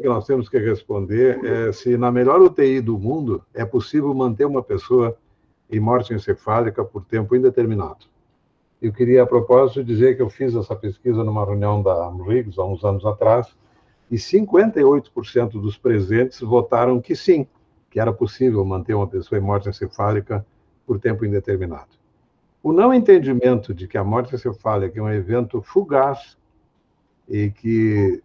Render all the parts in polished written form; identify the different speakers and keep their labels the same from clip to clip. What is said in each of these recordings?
Speaker 1: que nós temos que responder é se na melhor UTI do mundo é possível manter uma pessoa em morte encefálica por tempo indeterminado. Eu queria, a propósito, dizer que eu fiz essa pesquisa numa reunião da Riggs há uns anos atrás, e 58% dos presentes votaram que sim, que era possível manter uma pessoa em morte encefálica por tempo indeterminado. O não entendimento de que a morte encefálica é um evento fugaz e que,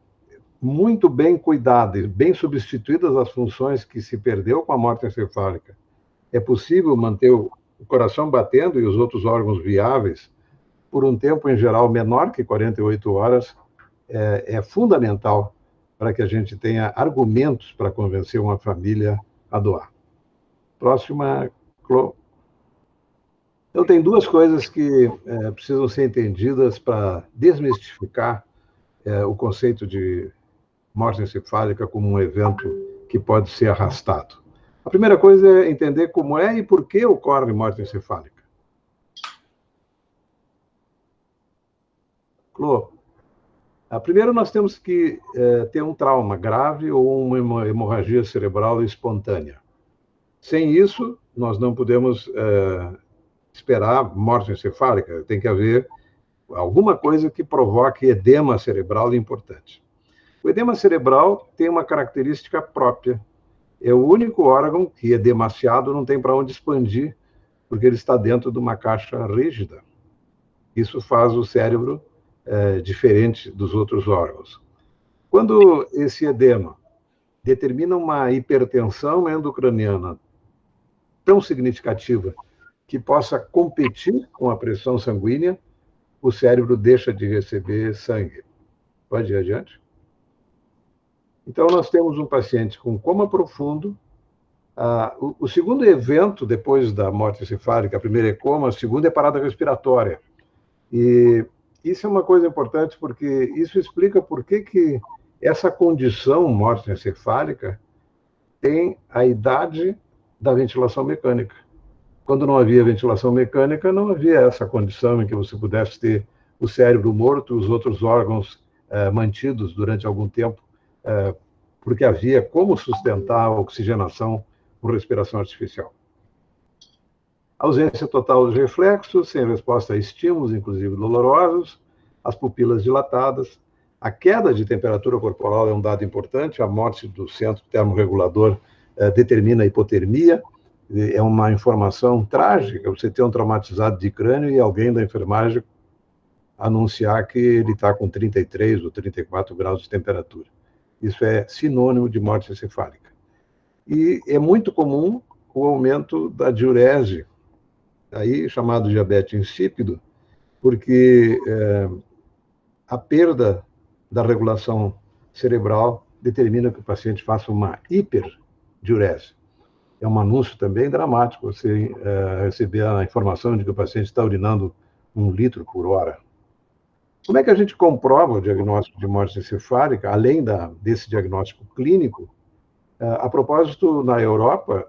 Speaker 1: muito bem cuidado e bem substituídas as funções que se perdeu com a morte encefálica, é possível manter o coração batendo e os outros órgãos viáveis por um tempo, em geral, menor que 48 horas, é fundamental para que a gente tenha argumentos para convencer uma família a doar. Próxima, Clô. Então, tem duas coisas que precisam ser entendidas para desmistificar o conceito de morte encefálica como um evento que pode ser arrastado. A primeira coisa é entender como é e por que ocorre morte encefálica. Clô, primeiro nós temos que ter um trauma grave ou uma hemorragia cerebral espontânea. Sem isso, nós não podemos esperar morte encefálica. Tem que haver alguma coisa que provoque edema cerebral importante. O edema cerebral tem uma característica própria. É o único órgão que é demasiado, não tem para onde expandir, porque ele está dentro de uma caixa rígida. Isso faz o cérebro diferente dos outros órgãos. Quando esse edema determina uma hipertensão endocraniana tão significativa que possa competir com a pressão sanguínea, o cérebro deixa de receber sangue. Pode ir adiante? Então, nós temos um paciente com coma profundo. O segundo evento, depois da morte encefálica, a primeira é coma, a segunda é parada respiratória. E isso é uma coisa importante, porque isso explica por que essa condição, morte encefálica, tem a idade da ventilação mecânica. Quando não havia ventilação mecânica, não havia essa condição em que você pudesse ter o cérebro morto, os outros órgãos mantidos durante algum tempo, porque havia como sustentar a oxigenação por respiração artificial. Ausência total dos reflexos, sem resposta a estímulos, inclusive dolorosos, as pupilas dilatadas, a queda de temperatura corporal é um dado importante, a morte do centro termorregulador determina a hipotermia, é uma informação trágica, você ter um traumatizado de crânio e alguém da enfermagem anunciar que ele está com 33 ou 34 graus de temperatura. Isso é sinônimo de morte encefálica. E é muito comum o aumento da diurese, aí chamado diabetes insípido, porque a perda da regulação cerebral determina que o paciente faça uma hiperdiurese. É um anúncio também dramático você receber a informação de que o paciente está urinando 1 litro por hora. Como é que a gente comprova o diagnóstico de morte encefálica, além desse diagnóstico clínico? A propósito, na Europa,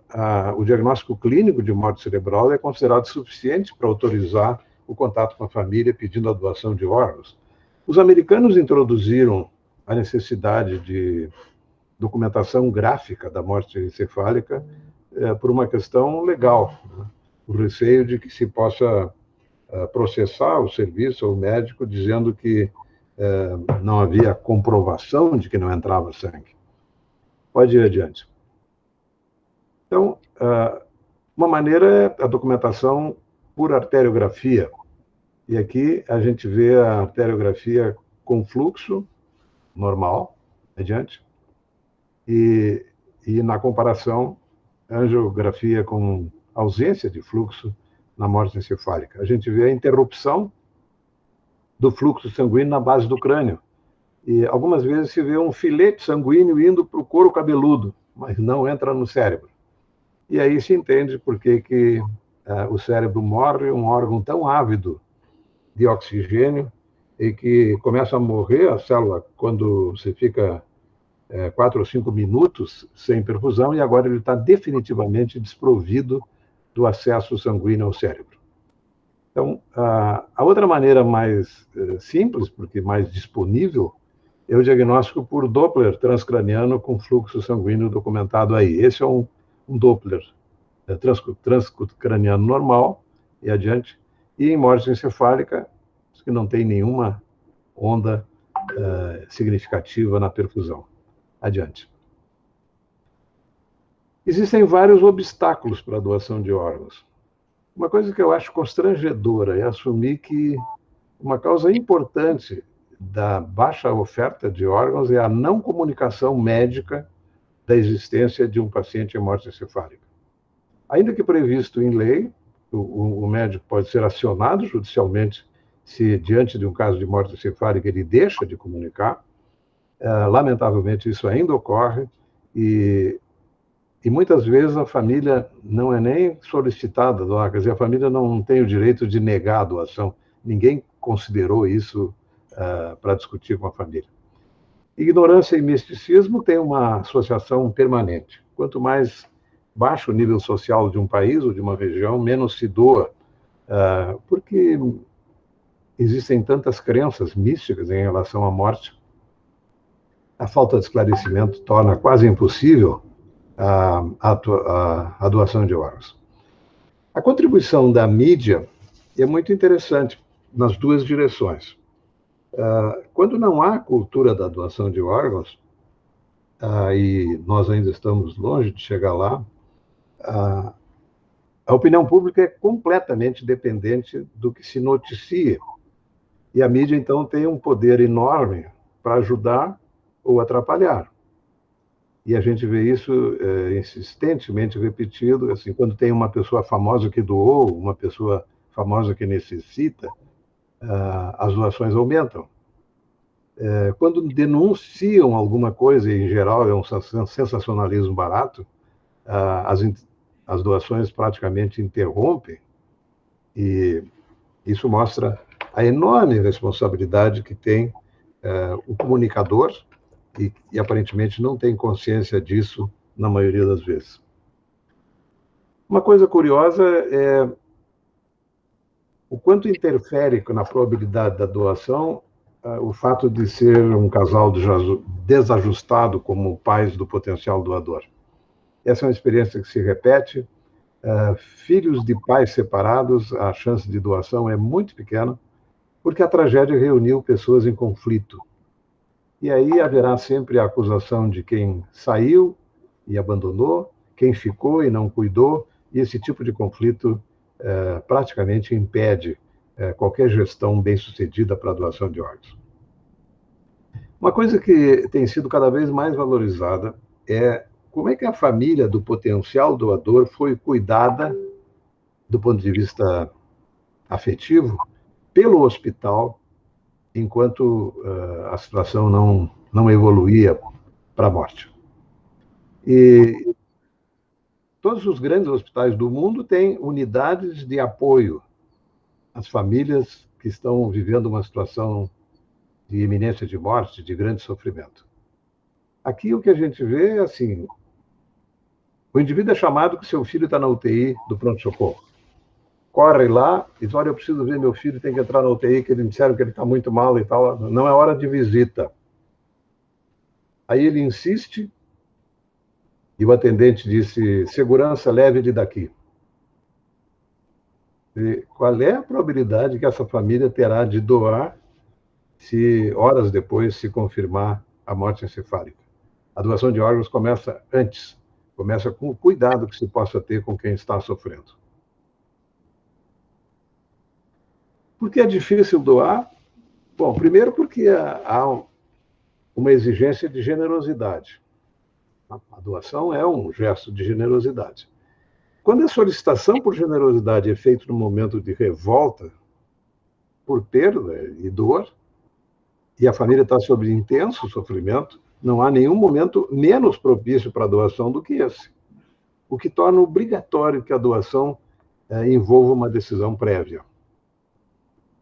Speaker 1: o diagnóstico clínico de morte cerebral é considerado suficiente para autorizar o contato com a família pedindo a doação de órgãos. Os americanos introduziram a necessidade de documentação gráfica da morte encefálica por uma questão legal, né? O receio de que se possa processar o serviço ou o médico dizendo que não havia comprovação de que não entrava sangue. Pode ir adiante. Então, uma maneira é a documentação por arteriografia. E aqui a gente vê a arteriografia com fluxo normal, adiante, e na comparação, angiografia com ausência de fluxo na morte encefálica. A gente vê a interrupção do fluxo sanguíneo na base do crânio. E algumas vezes se vê um filete sanguíneo indo para o couro cabeludo, mas não entra no cérebro. E aí se entende por que o cérebro morre, um órgão tão ávido de oxigênio, e que começa a morrer a célula quando você fica 4 ou 5 minutos sem perfusão, e agora ele está definitivamente desprovido do acesso sanguíneo ao cérebro. Então, a outra maneira mais simples, porque mais disponível, é o diagnóstico por Doppler transcraniano com fluxo sanguíneo documentado aí. Esse é um Doppler transcraniano normal, e adiante, e em morte encefálica, que não tem nenhuma onda significativa na perfusão. Adiante. Existem vários obstáculos para a doação de órgãos. Uma coisa que eu acho constrangedora é assumir que uma causa importante da baixa oferta de órgãos é a não comunicação médica da existência de um paciente em morte encefálica. Ainda que previsto em lei, o médico pode ser acionado judicialmente se, diante de um caso de morte encefálica, ele deixa de comunicar. Lamentavelmente, isso ainda ocorre e muitas vezes a família não é nem solicitada a doar, quer dizer, a família não tem o direito de negar a doação. Ninguém considerou isso para discutir com a família. Ignorância e misticismo têm uma associação permanente. Quanto mais baixo o nível social de um país ou de uma região, menos se doa, porque existem tantas crenças místicas em relação à morte. A falta de esclarecimento torna quase impossível a doação de órgãos. A contribuição da mídia é muito interessante nas duas direções. Quando não há cultura da doação de órgãos, e nós ainda estamos longe de chegar lá, a opinião pública é completamente dependente do que se noticia. E a mídia, então, tem um poder enorme para ajudar ou atrapalhar. E a gente vê isso insistentemente repetido, assim, quando tem uma pessoa famosa que doou, uma pessoa famosa que necessita, as doações aumentam. Quando denunciam alguma coisa, e em geral é um sensacionalismo barato, as doações praticamente interrompem, e isso mostra a enorme responsabilidade que tem o comunicador, e aparentemente não tem consciência disso na maioria das vezes. Uma coisa curiosa é o quanto interfere na probabilidade da doação o fato de ser um casal desajustado como pais do potencial doador. Essa é uma experiência que se repete. Filhos de pais separados, a chance de doação é muito pequena, porque a tragédia reuniu pessoas em conflito. E aí haverá sempre a acusação de quem saiu e abandonou, quem ficou e não cuidou, e esse tipo de conflito praticamente impede qualquer gestão bem-sucedida para a doação de órgãos. Uma coisa que tem sido cada vez mais valorizada é como é que a família do potencial doador foi cuidada, do ponto de vista afetivo, pelo hospital, enquanto a situação não evoluía para a morte. E todos os grandes hospitais do mundo têm unidades de apoio às famílias que estão vivendo uma situação de iminência de morte, de grande sofrimento. Aqui o que a gente vê é assim, o indivíduo é chamado que seu filho está na UTI do pronto-socorro. Corre lá e diz, olha, eu preciso ver meu filho, tem que entrar na UTI, que eles me disseram que ele está muito mal e tal, não é hora de visita. Aí ele insiste, e o atendente disse, segurança, leve ele daqui. E qual é a probabilidade que essa família terá de doar se horas depois se confirmar a morte encefálica? A doação de órgãos começa antes, começa com o cuidado que se possa ter com quem está sofrendo. Por que é difícil doar? Bom, primeiro porque há uma exigência de generosidade. A doação é um gesto de generosidade. Quando a solicitação por generosidade é feita no momento de revolta, por perda e dor, e a família está sob intenso sofrimento, não há nenhum momento menos propício para a doação do que esse. O que torna obrigatório que a doação envolva uma decisão prévia.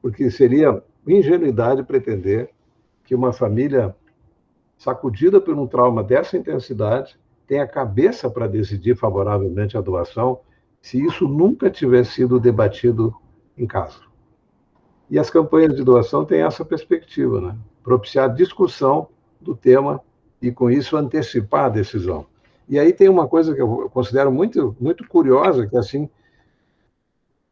Speaker 1: Porque seria ingenuidade pretender que uma família sacudida por um trauma dessa intensidade tenha cabeça para decidir favoravelmente a doação se isso nunca tiver sido debatido em casa. E as campanhas de doação têm essa perspectiva, né? Propiciar discussão do tema e, com isso, antecipar a decisão. E aí tem uma coisa que eu considero muito, muito curiosa, que é assim,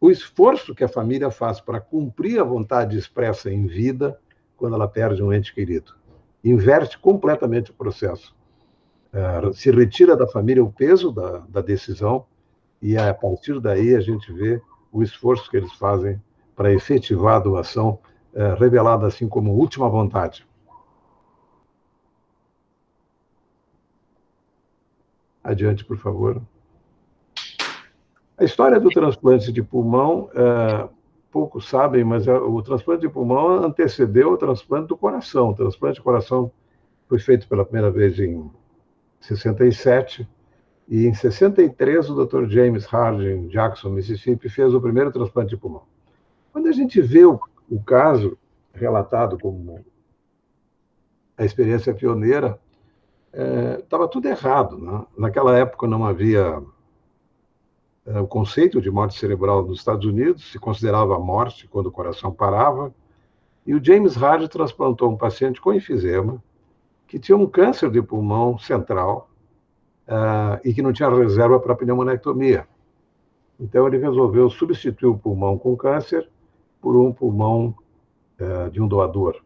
Speaker 1: o esforço que a família faz para cumprir a vontade expressa em vida quando ela perde um ente querido. Inverte completamente o processo. Se retira da família o peso da decisão e, a partir daí, a gente vê o esforço que eles fazem para efetivar a doação, revelada assim como última vontade. Adiante, por favor. A história do transplante de pulmão, poucos sabem, mas o transplante de pulmão antecedeu o transplante do coração. O transplante de coração foi feito pela primeira vez em 67, e em 63 o Dr. James Harding Jackson, Mississippi, fez o primeiro transplante de pulmão. Quando a gente vê o caso relatado como a experiência pioneira, estava tudo errado, né? Naquela época não havia o conceito de morte cerebral nos Estados Unidos, se considerava a morte quando o coração parava, e o James Harding transplantou um paciente com enfisema, que tinha um câncer de pulmão central, e que não tinha reserva para pneumonectomia. Então ele resolveu substituir o pulmão com câncer por um pulmão de um doador.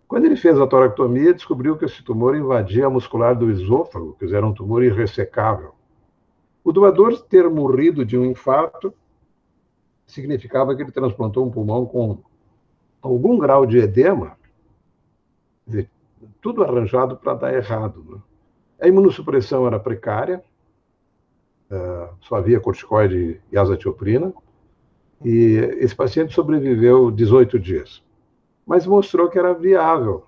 Speaker 1: Quando ele fez a toracotomia, descobriu que esse tumor invadia a muscular do esôfago, que era um tumor irressecável. O doador ter morrido de um infarto significava que ele transplantou um pulmão com algum grau de edema, tudo arranjado para dar errado, né? A imunossupressão era precária, só havia corticoide e azatioprina, e esse paciente sobreviveu 18 dias. Mas mostrou que era viável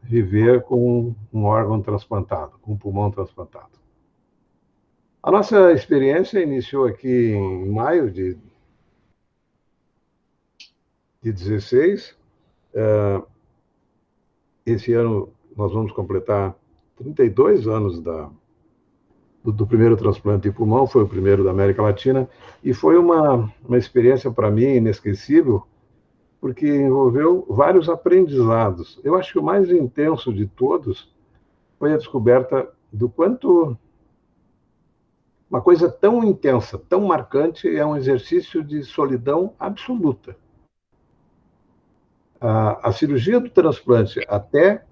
Speaker 1: viver com um órgão transplantado, com um pulmão transplantado. A nossa experiência iniciou aqui em maio de 16. Esse ano nós vamos completar 32 anos do primeiro transplante de pulmão, foi o primeiro da América Latina, e foi uma experiência para mim inesquecível, porque envolveu vários aprendizados. Eu acho que o mais intenso de todos foi a descoberta do quanto uma coisa tão intensa, tão marcante, é um exercício de solidão absoluta. A cirurgia do transplante, até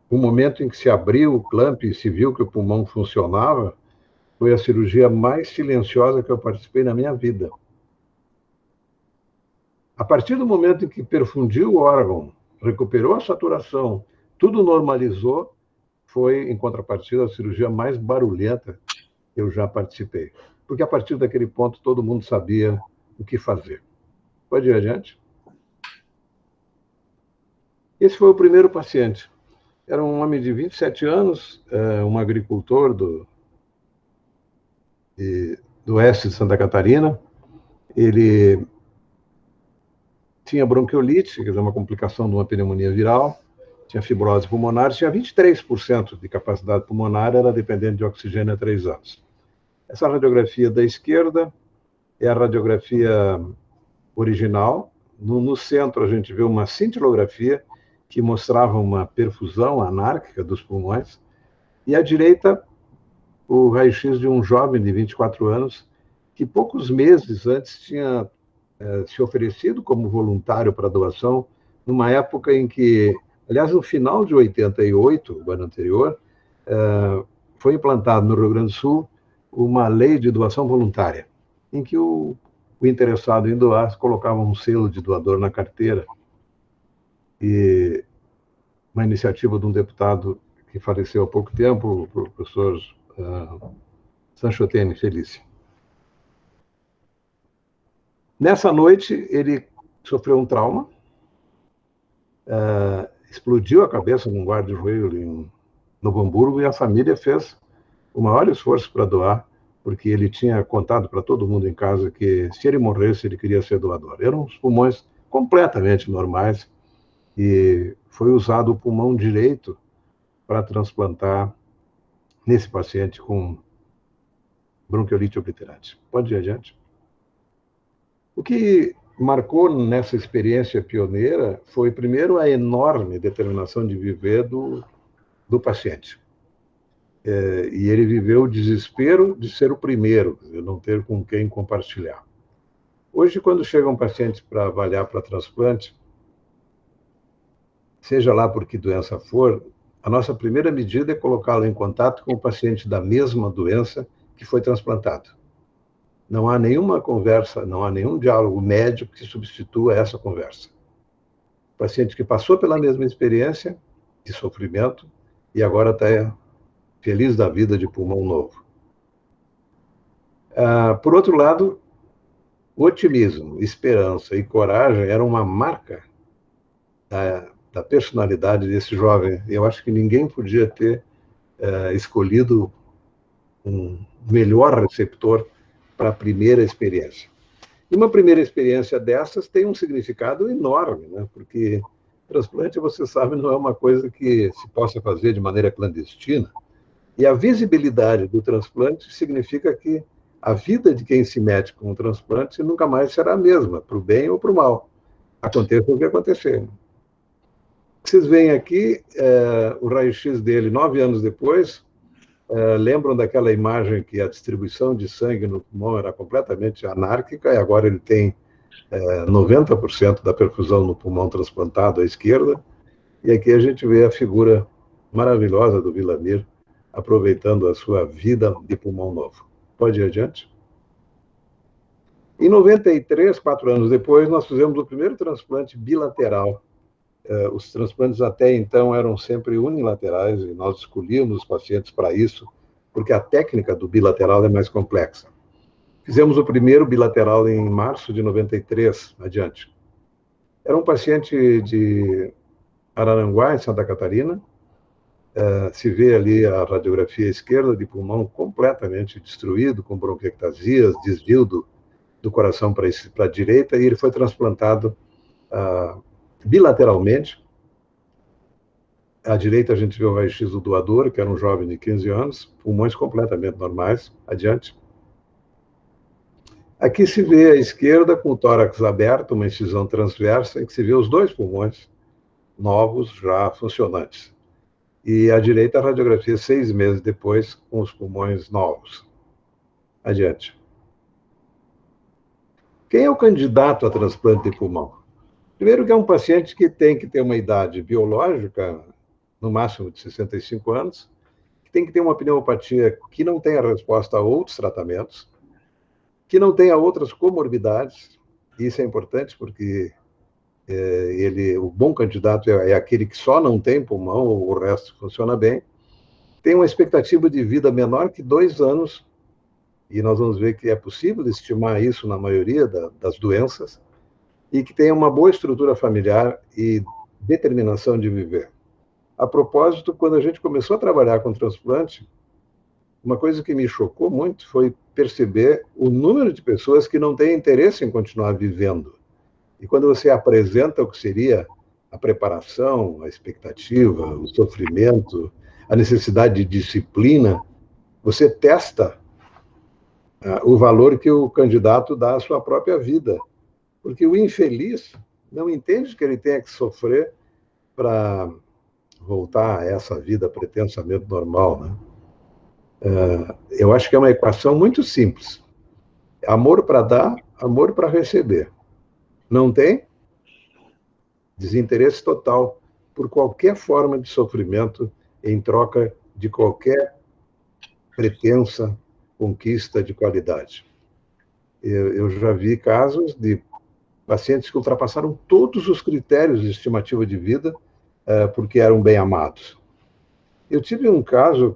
Speaker 1: o momento em que se abriu o clamp e se viu que o pulmão funcionava, foi a cirurgia mais silenciosa que eu participei na minha vida. A partir do momento em que perfundiu o órgão, recuperou a saturação, tudo normalizou, foi, em contrapartida, a cirurgia mais barulhenta que eu já participei. Porque a partir daquele ponto todo mundo sabia o que fazer. Pode ir adiante. Esse foi o primeiro paciente. Era um homem de 27 anos, um agricultor do oeste de Santa Catarina. Ele tinha bronquiolite, quer dizer, uma complicação de uma pneumonia viral, tinha fibrose pulmonar, tinha 23% de capacidade pulmonar, era dependente de oxigênio há 3 anos. Essa radiografia da esquerda é a radiografia original. No centro, a gente vê uma cintilografia que mostrava uma perfusão anárquica dos pulmões. E à direita, o raio-x de um jovem de 24 anos, que poucos meses antes tinha se oferecido como voluntário para doação, numa época em que, aliás, no final de 88, o ano anterior, foi implantado no Rio Grande do Sul uma lei de doação voluntária, em que o interessado em doar colocava um selo de doador na carteira. E uma iniciativa de um deputado que faleceu há pouco tempo, o professor Sanchotene Felício. Nessa noite, ele sofreu um trauma, explodiu a cabeça num guarda-joelho em Novo Hamburgo, e a família fez o maior esforço para doar, porque ele tinha contado para todo mundo em casa que, se ele morresse, ele queria ser doador. Eram os pulmões completamente normais, e foi usado o pulmão direito para transplantar nesse paciente com bronquiolite obliterante. Pode ir adiante. O que marcou nessa experiência pioneira foi, primeiro, a enorme determinação de viver do paciente. E ele viveu o desespero de ser o primeiro, de não ter com quem compartilhar. Hoje, quando chegam pacientes para avaliar para transplante, seja lá por que doença for, a nossa primeira medida é colocá-lo em contato com o paciente da mesma doença que foi transplantado. Não há nenhuma conversa, não há nenhum diálogo médico que substitua essa conversa. O paciente que passou pela mesma experiência de sofrimento e agora está feliz da vida de pulmão novo. Por outro lado, otimismo, esperança e coragem eram uma marca da personalidade desse jovem. Eu acho que ninguém podia ter escolhido um melhor receptor para a primeira experiência. E uma primeira experiência dessas tem um significado enorme, né? Porque transplante, você sabe, não é uma coisa que se possa fazer de maneira clandestina. E a visibilidade do transplante significa que a vida de quem se mete com o transplante nunca mais será a mesma, para o bem ou para o mal. Aconteça o que acontecer. Vocês veem aqui o raio-x dele 9 anos depois. Lembram daquela imagem que a distribuição de sangue no pulmão era completamente anárquica, e agora ele tem 90% da perfusão no pulmão transplantado à esquerda. E aqui a gente vê a figura maravilhosa do Villamir, aproveitando a sua vida de pulmão novo. Pode ir adiante? Em 93, 4 anos depois, nós fizemos o primeiro transplante bilateral. Os transplantes até então eram sempre unilaterais, e nós escolhíamos os pacientes para isso, porque a técnica do bilateral é mais complexa. Fizemos o primeiro bilateral em março de 93, adiante. Era um paciente de Araranguá, em Santa Catarina. Se vê ali a radiografia esquerda de pulmão completamente destruído, com bronquiectasias, desvio do coração para a direita, e ele foi transplantado bilateralmente. À direita a gente vê o raio-x do doador, que era um jovem de 15 anos, pulmões completamente normais. Adiante. Aqui se vê à esquerda, com o tórax aberto, uma incisão transversa, em que se vê os dois pulmões novos, já funcionantes. E à direita a radiografia 6 meses depois, com os pulmões novos. Adiante. Quem é o candidato a transplante de pulmão? Primeiro que é um paciente que tem que ter uma idade biológica, no máximo de 65 anos, que tem que ter uma pneumopatia que não tenha resposta a outros tratamentos, que não tenha outras comorbidades. Isso é importante porque o bom candidato é aquele que só não tem pulmão, o resto funciona bem. Tem uma expectativa de vida menor que 2 anos, e nós vamos ver que é possível estimar isso na maioria das doenças, e que tenha uma boa estrutura familiar e determinação de viver. A propósito, quando a gente começou a trabalhar com transplante, uma coisa que me chocou muito foi perceber o número de pessoas que não têm interesse em continuar vivendo. E quando você apresenta o que seria a preparação, a expectativa, o sofrimento, a necessidade de disciplina, você testa o valor que o candidato dá à sua própria vida. Porque o infeliz não entende que ele tenha que sofrer para voltar a essa vida pretensamente normal, né? Eu acho que é uma equação muito simples. Amor para dar, amor para receber. Não tem? Desinteresse total por qualquer forma de sofrimento em troca de qualquer pretensa conquista de qualidade. Eu já vi casos de pacientes que ultrapassaram todos os critérios de estimativa de vida porque eram bem amados. Eu tive um caso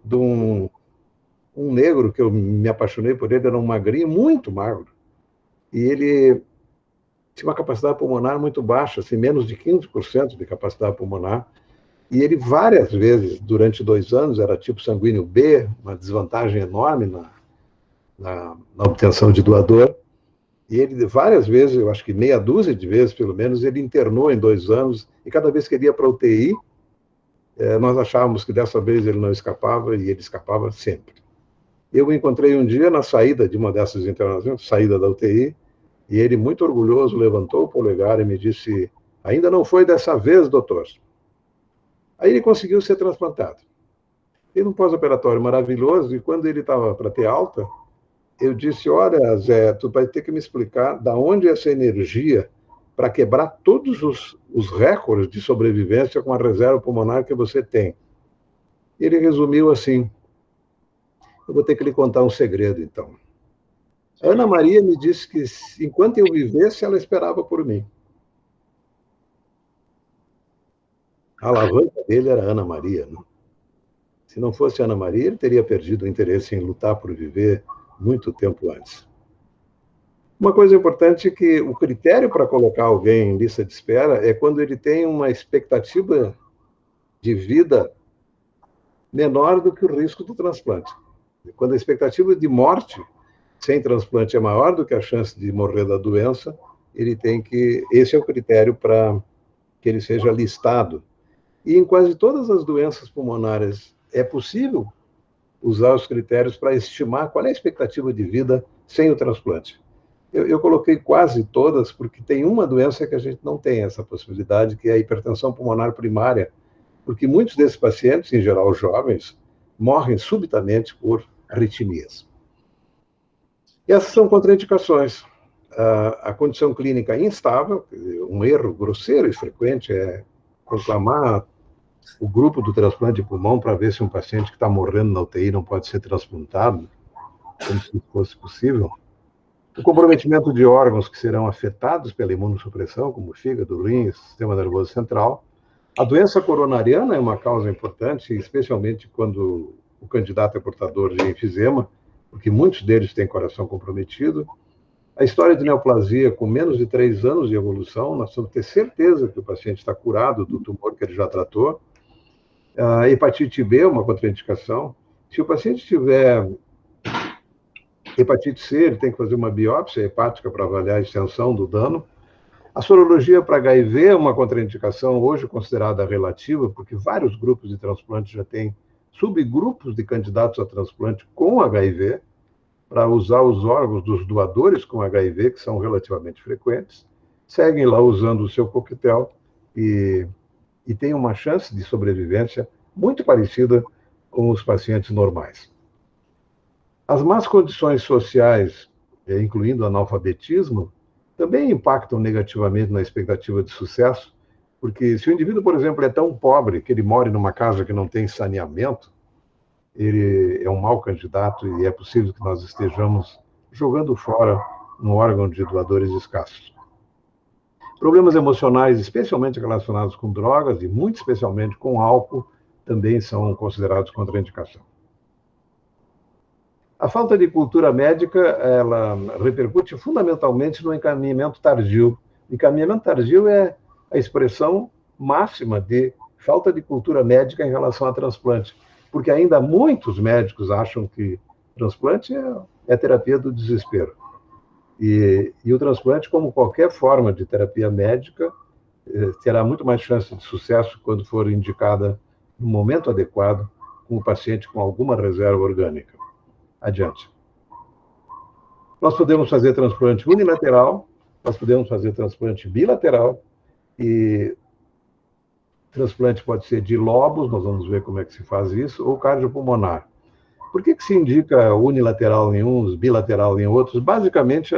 Speaker 1: de um negro que eu me apaixonei por ele, era um magrinho, muito magro, e ele tinha uma capacidade pulmonar muito baixa, assim, menos de 15% de capacidade pulmonar, e ele várias vezes, durante 2 anos, era tipo sanguíneo B, uma desvantagem enorme na obtenção de doador, e ele várias vezes, eu acho que meia dúzia de vezes, pelo menos, ele internou em 2 anos, e cada vez que ele ia para a UTI, nós achávamos que dessa vez ele não escapava, e ele escapava sempre. Eu o encontrei um dia na saída de uma dessas internações, saída da UTI, E ele, muito orgulhoso, levantou o polegar e me disse: ainda não foi dessa vez, doutor. Aí ele conseguiu ser transplantado. Teve um pós-operatório maravilhoso, e quando ele estava para ter alta, eu disse: olha, Zé, tu vai ter que me explicar da onde essa energia para quebrar todos os recordes de sobrevivência com a reserva pulmonar que você tem. Ele resumiu assim: eu vou ter que lhe contar um segredo, então. A Ana Maria me disse que, enquanto eu vivesse, ela esperava por mim. A alavanca dele era a Ana Maria. Né? Se não fosse a Ana Maria, ele teria perdido o interesse em lutar por viver muito tempo antes. Uma coisa importante é que o critério para colocar alguém em lista de espera é quando ele tem uma expectativa de vida menor do que o risco do transplante. Quando a expectativa de morte sem transplante é maior do que a chance de morrer da doença, ele tem que. Esse é o critério para que ele seja listado. E em quase todas as doenças pulmonares é possível usar os critérios para estimar qual é a expectativa de vida sem o transplante. Eu coloquei quase todas, porque tem uma doença que a gente não tem essa possibilidade, que é a hipertensão pulmonar primária, porque muitos desses pacientes, em geral jovens, morrem subitamente por arritmias. E essas são contraindicações. A condição clínica instável, um erro grosseiro e frequente é conclamar o grupo do transplante de pulmão para ver se um paciente que está morrendo na UTI não pode ser transplantado, como se fosse possível. O comprometimento de órgãos que serão afetados pela imunossupressão, como fígado, rim, sistema nervoso central. A doença coronariana é uma causa importante, especialmente quando o candidato é portador de enfisema, porque muitos deles têm coração comprometido. A história de neoplasia com menos de 3 anos de evolução, nós temos que ter certeza que o paciente está curado do tumor que ele já tratou. A hepatite B é uma contraindicação. Se o paciente tiver hepatite C, ele tem que fazer uma biópsia hepática para avaliar a extensão do dano. A sorologia para HIV é uma contraindicação hoje considerada relativa, porque vários grupos de transplante já têm subgrupos de candidatos a transplante com HIV, para usar os órgãos dos doadores com HIV, que são relativamente frequentes, seguem lá usando o seu coquetel e têm uma chance de sobrevivência muito parecida com os pacientes normais. As más condições sociais, incluindo analfabetismo, também impactam negativamente na expectativa de sucesso, porque se o indivíduo, por exemplo, é tão pobre que ele mora numa casa que não tem saneamento, ele é um mau candidato e é possível que nós estejamos jogando fora um órgão de doadores escassos. Problemas emocionais, especialmente relacionados com drogas e muito especialmente com álcool, também são considerados contraindicação. A falta de cultura médica, ela repercute fundamentalmente no encaminhamento tardio. Encaminhamento tardio é a expressão máxima de falta de cultura médica em relação a transplante, porque ainda muitos médicos acham que transplante é terapia do desespero. E o transplante, como qualquer forma de terapia médica, terá muito mais chance de sucesso quando for indicada no momento adequado, com o paciente com alguma reserva orgânica. Adiante. Nós podemos fazer transplante unilateral, nós podemos fazer transplante bilateral, e transplante pode ser de lobos, nós vamos ver como é que se faz isso, ou cardiopulmonar. Por que se indica unilateral em uns, bilateral em outros? Basicamente,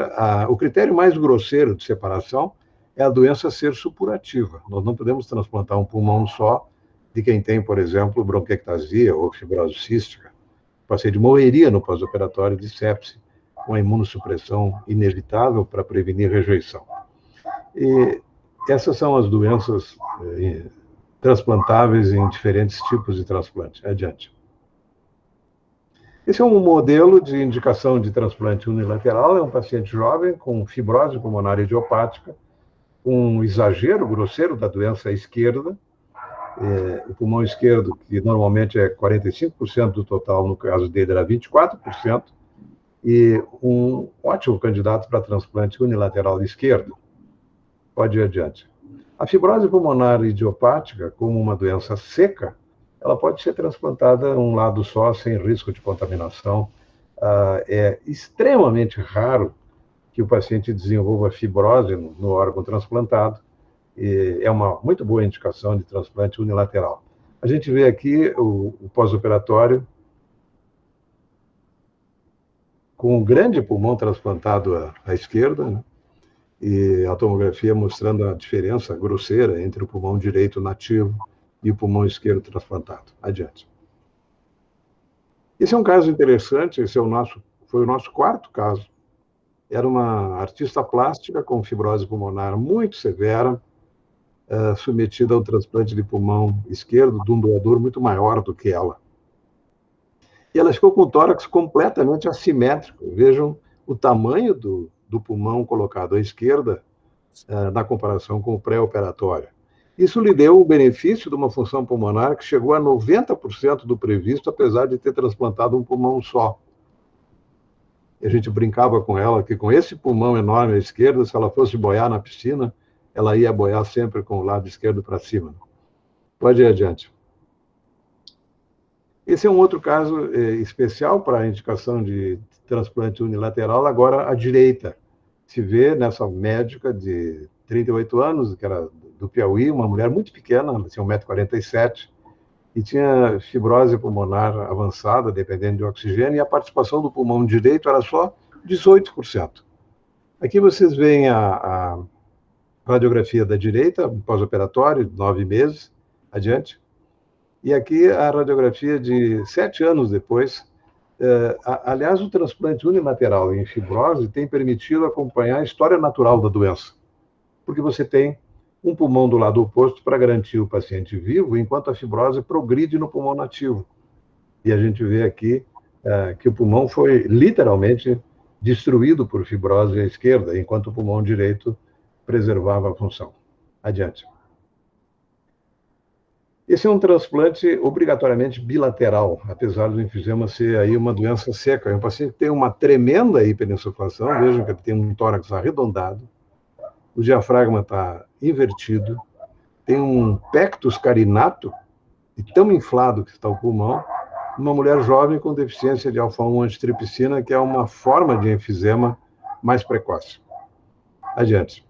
Speaker 1: o critério mais grosseiro de separação é a doença ser supurativa. Nós não podemos transplantar um pulmão só de quem tem, por exemplo, bronquiectasia ou fibrose cística. O paciente morreria no pós-operatório de sepse, com a imunossupressão inevitável para prevenir rejeição. E essas são as doenças transplantáveis em diferentes tipos de transplante. Adiante. Esse é um modelo de indicação de transplante unilateral, é um paciente jovem com fibrose pulmonar idiopática, com um exagero grosseiro da doença à esquerda, o pulmão esquerdo, que normalmente é 45% do total, no caso dele era 24%, e um ótimo candidato para transplante unilateral esquerdo. Pode ir adiante. A fibrose pulmonar idiopática, como uma doença seca, ela pode ser transplantada um lado só, sem risco de contaminação. É extremamente raro que o paciente desenvolva fibrose no órgão transplantado, e é uma muito boa indicação de transplante unilateral. A gente vê aqui o pós-operatório com um grande pulmão transplantado à esquerda, né? E a tomografia mostrando a diferença grosseira entre o pulmão direito nativo e o pulmão esquerdo transplantado. Adiante. Esse é um caso interessante, foi o nosso quarto caso. Era uma artista plástica com fibrose pulmonar muito severa, submetida ao transplante de pulmão esquerdo de um doador muito maior do que ela. E ela ficou com o tórax completamente assimétrico. Vejam o tamanho do pulmão colocado à esquerda na comparação com o pré-operatório. Isso lhe deu o benefício de uma função pulmonar que chegou a 90% do previsto, apesar de ter transplantado um pulmão só. E a gente brincava com ela que com esse pulmão enorme à esquerda, se ela fosse boiar na piscina, ela ia boiar sempre com o lado esquerdo para cima. Pode ir adiante. Esse é um outro caso especial para a indicação de transplante unilateral, agora à direita. Se vê nessa médica de 38 anos, que era do Piauí, uma mulher muito pequena, ela tinha 1,47 m, e tinha fibrose pulmonar avançada, dependendo de oxigênio, e a participação do pulmão direito era só 18%. Aqui vocês veem a radiografia da direita, pós-operatório, 9 meses, adiante. E aqui a radiografia de 7 anos depois. Aliás, o transplante unilateral em fibrose tem permitido acompanhar a história natural da doença, porque você tem um pulmão do lado oposto para garantir o paciente vivo, enquanto a fibrose progride no pulmão nativo. E a gente vê aqui que o pulmão foi literalmente destruído por fibrose à esquerda, enquanto o pulmão direito preservava a função. Adiante. Esse é um transplante obrigatoriamente bilateral, apesar do enfisema ser aí uma doença seca. É um paciente que tem uma tremenda hiperinsuflação, vejam que ele tem um tórax arredondado, o diafragma está invertido, tem um pectus carinato, e tão inflado que está o pulmão, uma mulher jovem com deficiência de alfa-1 antitripsina, que é uma forma de enfisema mais precoce. Adiante.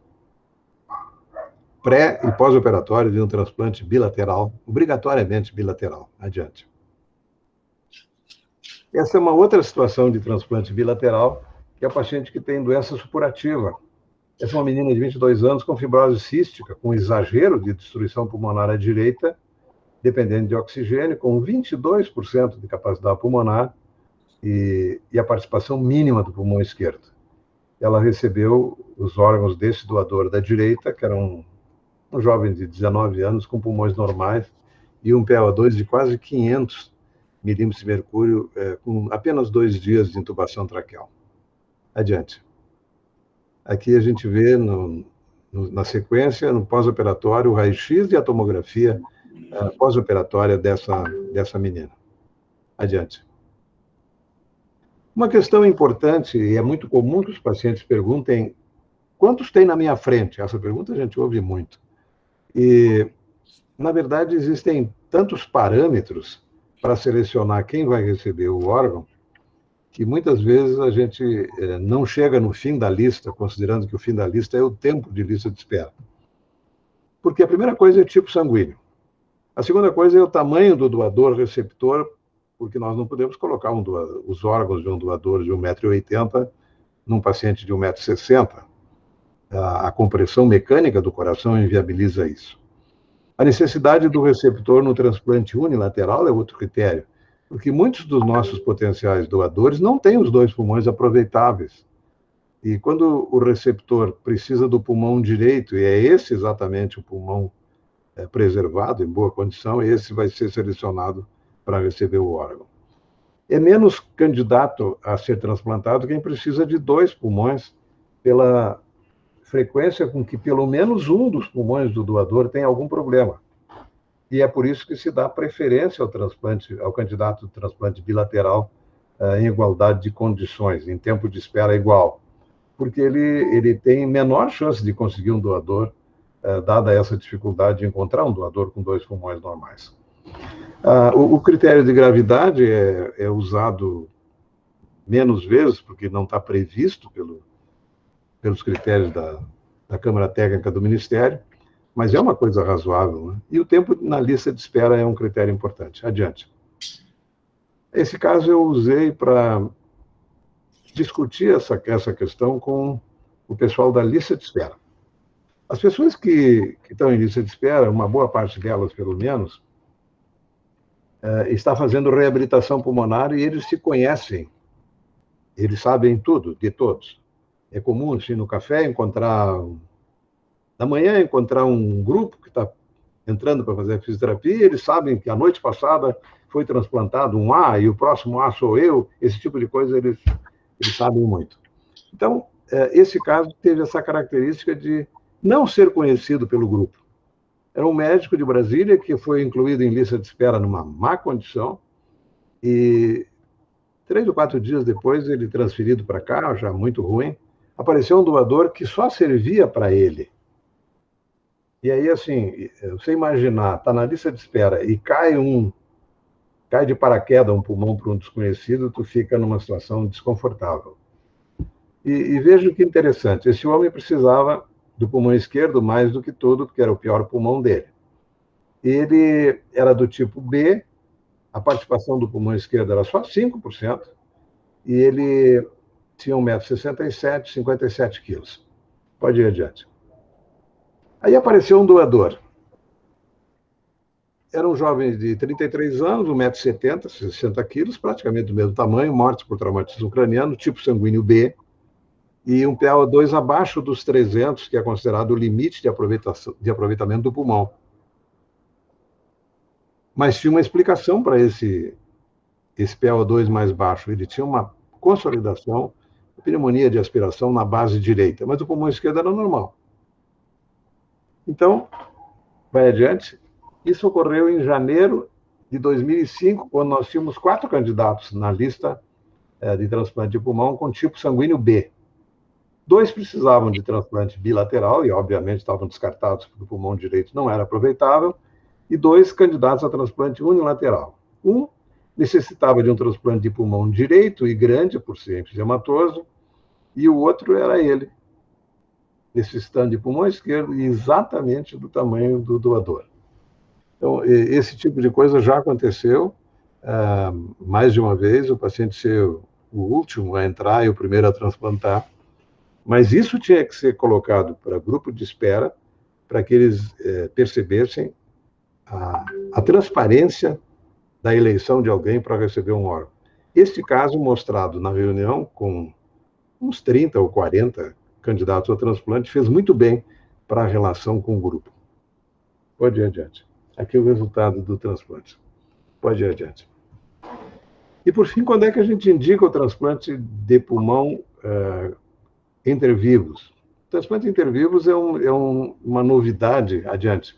Speaker 1: Pré- e pós-operatório de um transplante bilateral, obrigatoriamente bilateral. Adiante. Essa é uma outra situação de transplante bilateral, que é o paciente que tem doença supurativa. Essa é uma menina de 22 anos com fibrose cística, com exagero de destruição pulmonar à direita, dependendo de oxigênio, com 22% de capacidade pulmonar e a participação mínima do pulmão esquerdo. Ela recebeu os órgãos desse doador da direita, que era um jovem de 19 anos com pulmões normais e um PaO2 de quase 500 milímetros de mercúrio, com apenas 2 dias de intubação traqueal. Adiante. Aqui a gente vê na sequência, no pós-operatório, o raio-x e a tomografia pós-operatória dessa menina. Adiante. Uma questão importante, e é muito comum que os pacientes perguntem, quantos tem na minha frente? Essa pergunta a gente ouve muito. E, na verdade, existem tantos parâmetros para selecionar quem vai receber o órgão, que muitas vezes a gente não chega no fim da lista, considerando que o fim da lista é o tempo de lista de espera. Porque a primeira coisa é o tipo sanguíneo. A segunda coisa é o tamanho do doador receptor, porque nós não podemos colocar os órgãos de um doador de 1,80 m num paciente de 1,60 m. A compressão mecânica do coração inviabiliza isso. A necessidade do receptor no transplante unilateral é outro critério, porque muitos dos nossos potenciais doadores não têm os 2 pulmões aproveitáveis. E quando o receptor precisa do pulmão direito, e é esse exatamente o pulmão preservado, em boa condição, esse vai ser selecionado para receber o órgão. É menos candidato a ser transplantado quem precisa de 2 pulmões, pela frequência com que pelo menos um dos pulmões do doador tem algum problema. E é por isso que se dá preferência ao candidato de transplante bilateral em igualdade de condições, em tempo de espera igual, porque ele tem menor chance de conseguir um doador, dada essa dificuldade de encontrar um doador com 2 pulmões normais. O critério de gravidade é usado menos vezes, porque não está previsto pelos critérios da Câmara Técnica do Ministério, mas é uma coisa razoável, né? E o tempo na lista de espera é um critério importante. Adiante. Esse caso eu usei para discutir essa questão com o pessoal da lista de espera. As pessoas que estão em lista de espera, uma boa parte delas, pelo menos, está fazendo reabilitação pulmonar e eles se conhecem, eles sabem tudo, de todos. É comum, assim, no café, na manhã, encontrar um grupo que está entrando para fazer fisioterapia, eles sabem que a noite passada foi transplantado um A e o próximo A sou eu, esse tipo de coisa eles sabem muito. Então, esse caso teve essa característica de não ser conhecido pelo grupo. Era um médico de Brasília que foi incluído em lista de espera numa má condição e 3 ou 4 dias depois, ele transferido para cá, já muito ruim, apareceu um doador que só servia para ele. E aí, assim, você imaginar, está na lista de espera e cai de paraquedas um pulmão para um desconhecido, tu fica numa situação desconfortável. E veja que interessante, esse homem precisava do pulmão esquerdo mais do que tudo, porque era o pior pulmão dele. Ele era do tipo B, a participação do pulmão esquerdo era só 5%, e ele tinha 1,67 m, 57 quilos. Pode ir adiante. Aí apareceu um doador. Era um jovem de 33 anos, 1,70 m, 60 quilos, praticamente do mesmo tamanho, morte por traumatismo craniano, tipo sanguíneo B, e um PaO2 abaixo dos 300, que é considerado o limite de aproveitamento do pulmão. Mas tinha uma explicação para esse PaO2 mais baixo. Ele tinha uma consolidação, pneumonia de aspiração na base direita, mas o pulmão esquerdo era normal. Então, vai adiante. Isso ocorreu em janeiro de 2005, quando nós tínhamos 4 candidatos na lista de transplante de pulmão com tipo sanguíneo B. 2 precisavam de transplante bilateral e, obviamente, estavam descartados porque o pulmão direito não era aproveitável, e 2 candidatos a transplante unilateral. Um necessitava de um transplante de pulmão direito e grande, por ser enfisемatoso, e o outro era ele, necessitando de pulmão esquerdo e exatamente do tamanho do doador. Então, esse tipo de coisa já aconteceu mais de uma vez, o paciente ser o último a entrar e o primeiro a transplantar, mas isso tinha que ser colocado para grupo de espera, para que eles percebessem a transparência da eleição de alguém para receber um órgão. Este caso mostrado na reunião com uns 30 ou 40 candidatos ao transplante fez muito bem para a relação com o grupo. Pode ir adiante. Aqui é o resultado do transplante. Pode ir adiante. E, por fim, quando é que a gente indica o transplante de pulmão intervivos? O transplante intervivos é uma novidade, adiante,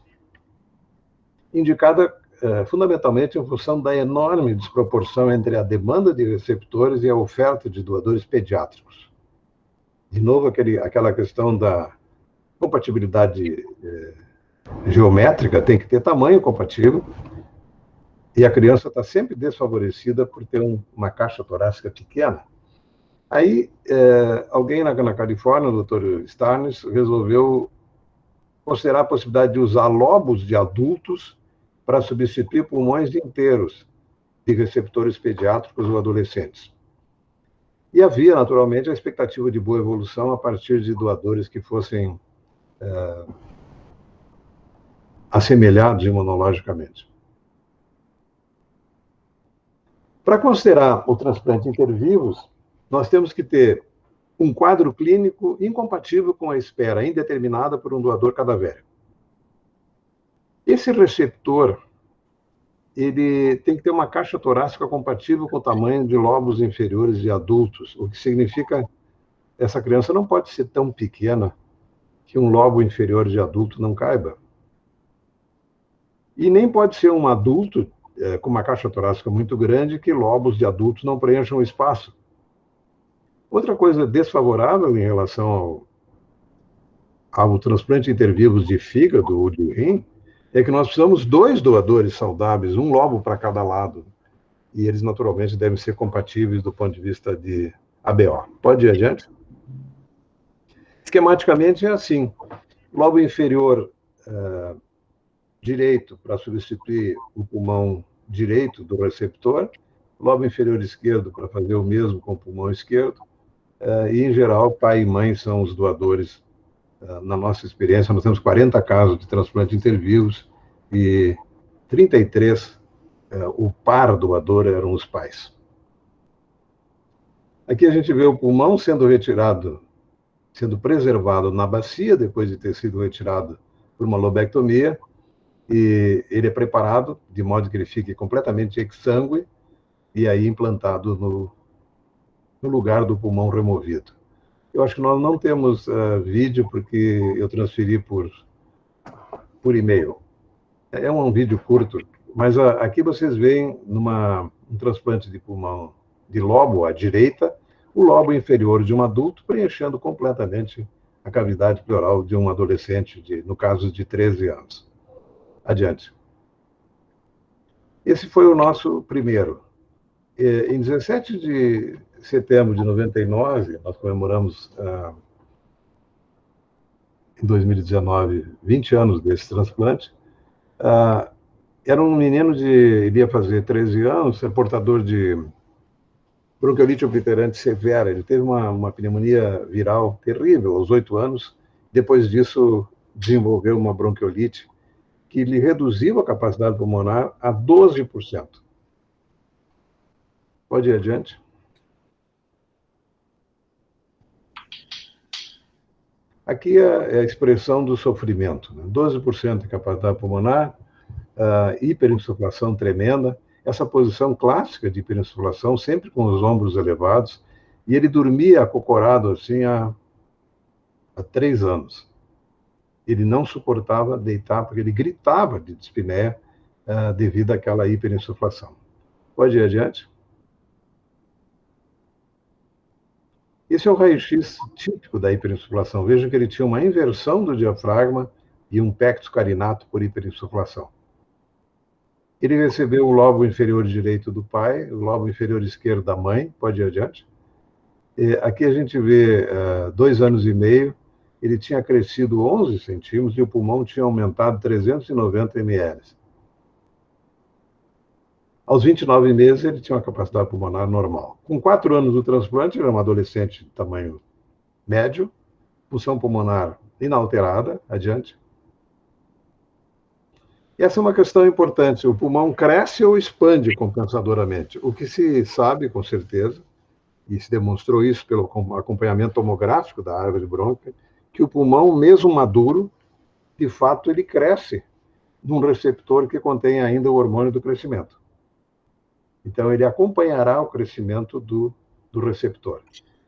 Speaker 1: indicada fundamentalmente em função da enorme desproporção entre a demanda de receptores e a oferta de doadores pediátricos. De novo, aquela questão da compatibilidade geométrica, tem que ter tamanho compatível, e a criança está sempre desfavorecida por ter uma caixa torácica pequena. Aí, alguém na Califórnia, o Dr. Starnes, resolveu considerar a possibilidade de usar lobos de adultos para substituir pulmões inteiros de receptores pediátricos ou adolescentes. E havia, naturalmente, a expectativa de boa evolução a partir de doadores que fossem assemelhados imunologicamente. Para considerar o transplante intervivos, nós temos que ter um quadro clínico incompatível com a espera indeterminada por um doador cadavérico. Esse receptor, ele tem que ter uma caixa torácica compatível com o tamanho de lobos inferiores de adultos, o que significa que essa criança não pode ser tão pequena que um lobo inferior de adulto não caiba. E nem pode ser um adulto com uma caixa torácica muito grande que lobos de adultos não preencham o espaço. Outra coisa desfavorável em relação ao transplante intervivos de fígado ou de rim é que nós precisamos 2 doadores saudáveis, um lobo para cada lado, e eles naturalmente devem ser compatíveis do ponto de vista de ABO. Pode ir adiante? Esquematicamente é assim: lobo inferior direito para substituir o pulmão direito do receptor, lobo inferior esquerdo para fazer o mesmo com o pulmão esquerdo, e, em geral, pai e mãe são os doadores. Na nossa experiência, nós temos 40 casos de transplante intervivos e 33, o par doador eram os pais. Aqui a gente vê o pulmão sendo retirado, sendo preservado na bacia, depois de ter sido retirado por uma lobectomia, e ele é preparado de modo que ele fique completamente exsangue e aí implantado no lugar do pulmão removido. Eu acho que nós não temos vídeo, porque eu transferi por e-mail. É um vídeo curto, mas aqui vocês veem um transplante de pulmão de lobo à direita, o lobo inferior de um adulto preenchendo completamente a cavidade pleural de um adolescente, no caso de 13 anos. Adiante. Esse foi o nosso primeiro. Em 17 de setembro de 99, nós comemoramos, em 2019, 20 anos desse transplante. Era um menino ele ia fazer 13 anos, é portador de bronquiolite obliterante severa. Ele teve uma pneumonia viral terrível aos 8 anos. Depois disso, desenvolveu uma bronquiolite que lhe reduziu a capacidade pulmonar a 12%. Pode ir adiante. Aqui é a expressão do sofrimento, né? 12% de capacidade pulmonar, hiperinsuflação tremenda, essa posição clássica de hiperinsuflação, sempre com os ombros elevados, e ele dormia acocorado assim há 3 anos. Ele não suportava deitar, porque ele gritava de dispneia devido àquela hiperinsuflação. Pode ir adiante. Esse é o raio-x típico da hiperinsuflação. Veja que ele tinha uma inversão do diafragma e um pectus carinato por hiperinsuflação. Ele recebeu o lobo inferior direito do pai, o lobo inferior esquerdo da mãe. Pode ir adiante. Aqui a gente vê 2 anos e meio, ele tinha crescido 11 centímetros e o pulmão tinha aumentado 390 ml. Aos 29 meses, ele tinha uma capacidade pulmonar normal. Com 4 anos do transplante, ele era um adolescente de tamanho médio, função pulmonar inalterada. Adiante. Essa é uma questão importante. O pulmão cresce ou expande compensadoramente? O que se sabe, com certeza, e se demonstrou isso pelo acompanhamento tomográfico da árvore brônquia, que o pulmão, mesmo maduro, de fato, ele cresce num receptor que contém ainda o hormônio do crescimento. Então, ele acompanhará o crescimento do receptor.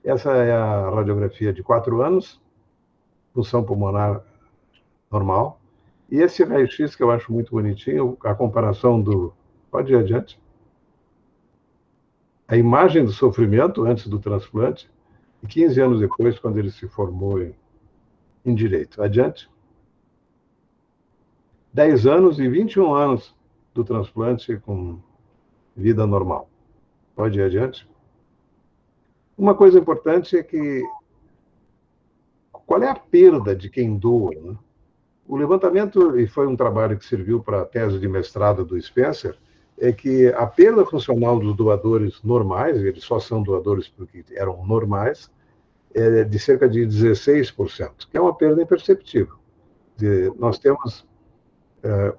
Speaker 1: Essa é a radiografia de 4 anos, função pulmonar normal. E esse raio-x que eu acho muito bonitinho, a comparação do... Pode ir adiante. A imagem do sofrimento antes do transplante, e 15 anos depois, quando ele se formou em direito. Adiante. 10 anos e 21 anos do transplante com vida normal. Pode ir adiante. Uma coisa importante é que... Qual é a perda de quem doa, né? O levantamento, e foi um trabalho que serviu para a tese de mestrado do Spencer, é que a perda funcional dos doadores normais, eles só são doadores porque eram normais, é de cerca de 16%, que é uma perda imperceptível. Nós temos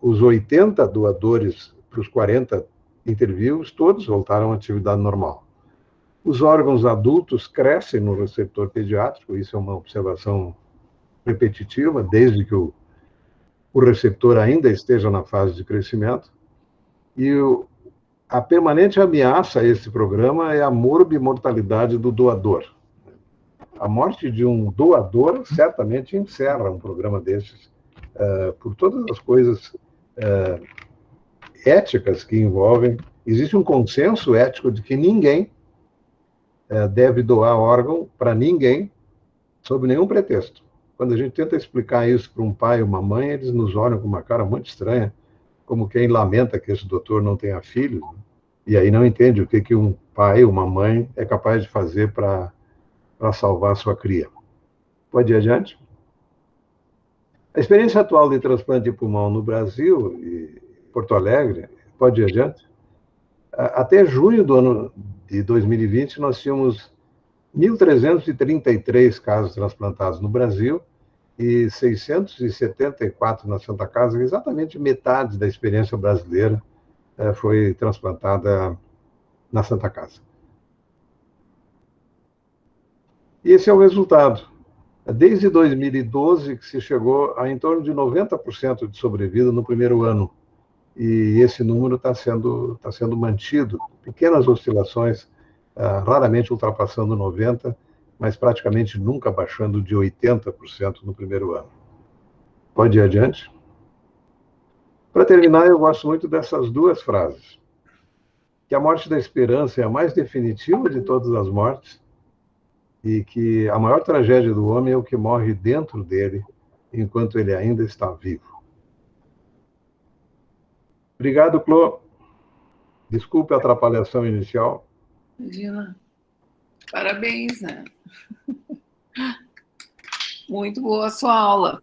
Speaker 1: os 80 doadores para os 40 interviews, todos voltaram à atividade normal. Os órgãos adultos crescem no receptor pediátrico, isso é uma observação repetitiva, desde que o receptor ainda esteja na fase de crescimento. E a permanente ameaça a esse programa é a morbimortalidade do doador. A morte de um doador certamente encerra um programa desses, por todas as coisas éticas que envolvem. Existe um consenso ético de que ninguém deve doar órgão para ninguém, sob nenhum pretexto. Quando a gente tenta explicar isso para um pai ou uma mãe, eles nos olham com uma cara muito estranha, como quem lamenta que esse doutor não tenha filhos, né? E aí não entende o que um pai ou uma mãe é capaz de fazer para salvar sua cria. Pode ir adiante. A experiência atual de transplante de pulmão no Brasil e Porto Alegre, pode ir adiante. Até junho do ano de 2020, nós tínhamos 1.333 casos transplantados no Brasil e 674 na Santa Casa, exatamente metade da experiência brasileira foi transplantada na Santa Casa. E esse é o resultado. Desde 2012 que se chegou a em torno de 90% de sobrevida no primeiro ano. E esse número está sendo mantido. Pequenas oscilações, raramente ultrapassando 90%, mas praticamente nunca baixando de 80% no primeiro ano. Pode ir adiante? Para terminar, eu gosto muito dessas duas frases. Que a morte da esperança é a mais definitiva de todas as mortes e que a maior tragédia do homem é o que morre dentro dele enquanto ele ainda está vivo. Obrigado, Clô. Desculpe a atrapalhação inicial.
Speaker 2: Imagina. Parabéns, né? Muito boa a sua aula.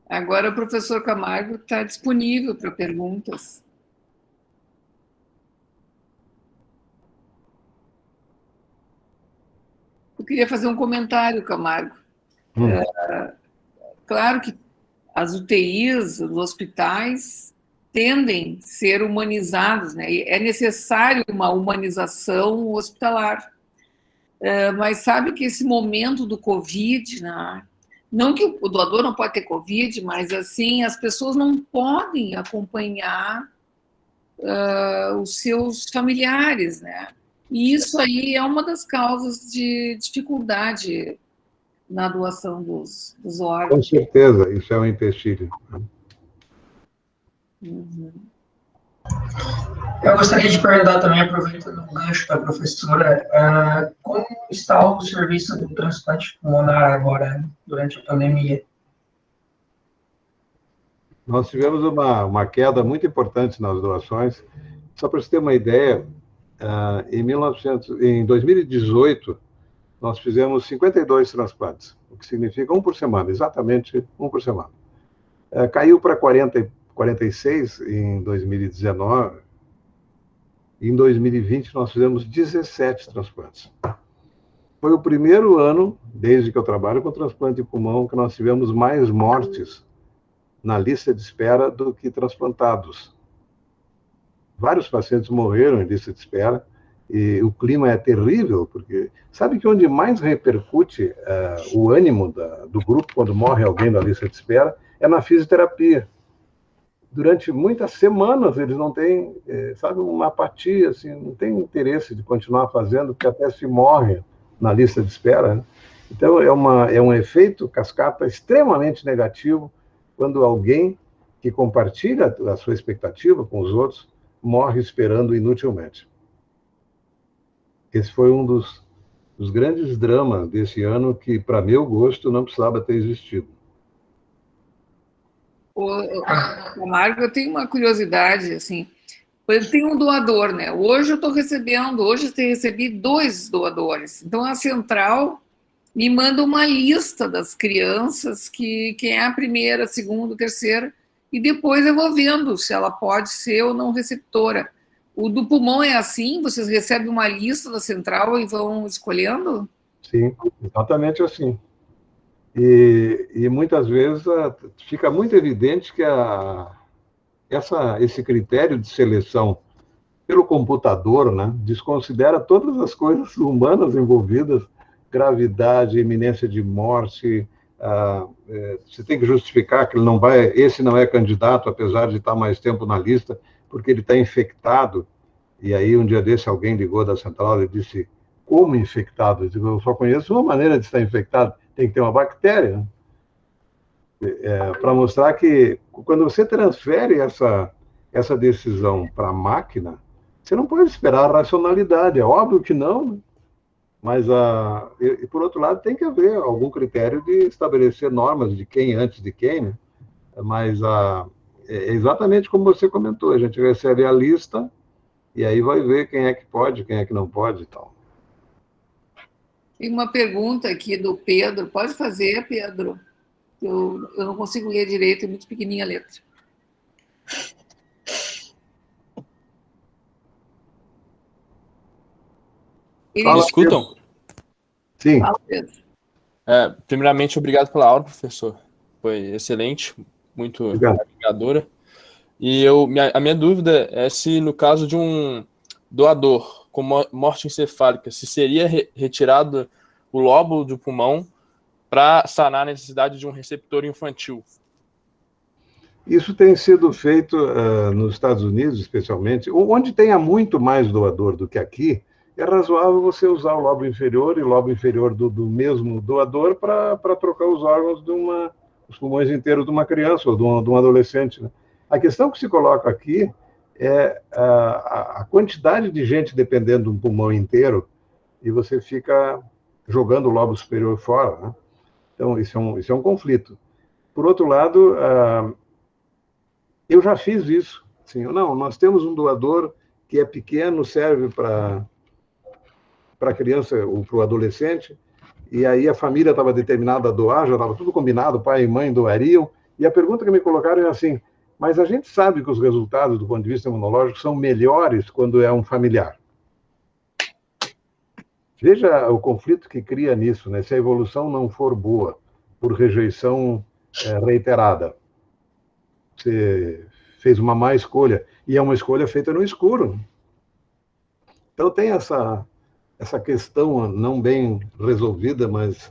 Speaker 2: Agora o professor Camargo está disponível para perguntas. Eu queria fazer um comentário, Camargo. Claro que as UTIs, os hospitais, tendem a ser humanizados, né? É necessário uma humanização hospitalar. Mas sabe que esse momento do Covid, né? Não que o doador não pode ter Covid, mas assim, as pessoas não podem acompanhar os seus familiares, né? E isso aí é uma das causas de dificuldade na doação dos órgãos.
Speaker 1: Com certeza, isso é um empecilho.
Speaker 2: Uhum.
Speaker 3: Eu gostaria de perguntar também, aproveitando o gancho da professora, como está o serviço do transplante pulmonar agora, durante a pandemia?
Speaker 1: Nós tivemos uma queda muito importante nas doações. Só para você ter uma ideia, em 2018, nós fizemos 52 transplantes, o que significa um por semana, exatamente um por semana. Caiu para 46 em 2019. Em 2020, nós fizemos 17 transplantes. Foi o primeiro ano, desde que eu trabalho com transplante de pulmão, que nós tivemos mais mortes na lista de espera do que transplantados. Vários pacientes morreram em lista de espera, e o clima é terrível, porque sabe que onde mais repercute o ânimo do grupo quando morre alguém da lista de espera é na fisioterapia. Durante muitas semanas eles não têm, sabe, uma apatia, assim, não tem interesse de continuar fazendo, porque até se morre na lista de espera, né? Então é um efeito cascata extremamente negativo quando alguém que compartilha a sua expectativa com os outros morre esperando inutilmente. Esse foi um dos grandes dramas desse ano que, para meu gosto, não precisava ter existido.
Speaker 2: Camargo, eu tenho uma curiosidade, assim, eu tenho um doador, né? Hoje eu recebi 2 doadores. Então, a central me manda uma lista das crianças, quem é a primeira, a segunda, a terceira, e depois eu vou vendo se ela pode ser ou não receptora. O do pulmão é assim? Vocês recebem uma lista da central e vão escolhendo?
Speaker 1: Sim, exatamente assim. E muitas vezes fica muito evidente que esse critério de seleção pelo computador, né, desconsidera todas as coisas humanas envolvidas, gravidade, iminência de morte. Você tem que justificar que esse não é candidato, apesar de estar mais tempo na lista, porque ele está infectado. E aí, um dia desse, alguém ligou da central e disse: como infectado? Eu digo: eu só conheço uma maneira de estar infectado, tem que ter uma bactéria, né? Para mostrar que, quando você transfere essa decisão para a máquina, você não pode esperar a racionalidade, é óbvio que não, né? Mas, por outro lado, tem que haver algum critério de estabelecer normas de quem antes de quem, né? Mas é exatamente como você comentou, a gente recebe a lista e aí vai ver quem é que pode, quem é que não pode e tal.
Speaker 2: Tem uma pergunta aqui do Pedro. Pode fazer, Pedro. Eu não consigo ler direito, é muito pequenininha a letra.
Speaker 4: Me escutam?
Speaker 1: Sim.
Speaker 2: Fala, Pedro.
Speaker 4: Primeiramente, obrigado pela aula, professor. Foi excelente, muito agregadora. E a minha dúvida é se, no caso de um doador com morte encefálica, se seria retirado o lóbulo do pulmão para sanar a necessidade de um receptor infantil.
Speaker 1: Isso tem sido feito nos Estados Unidos, especialmente, onde tenha muito mais doador do que aqui. É razoável você usar o lobo inferior e o lobo inferior do mesmo doador para trocar os órgãos os pulmões inteiros de uma criança ou de um adolescente, né? A questão que se coloca aqui é a quantidade de gente dependendo de um pulmão inteiro e você fica jogando o lobo superior fora, né? Então, isso é um conflito. Por outro lado, eu já fiz isso. Assim, não, nós temos um doador que é pequeno, serve para a criança ou para o adolescente, e aí a família estava determinada a doar, já estava tudo combinado, pai e mãe doariam, e a pergunta que me colocaram é assim, mas a gente sabe que os resultados do ponto de vista imunológico são melhores quando é um familiar. Veja o conflito que cria nisso, né? Se a evolução não for boa, por rejeição reiterada, você fez uma má escolha, e é uma escolha feita no escuro. Então tem essa questão não bem resolvida, mas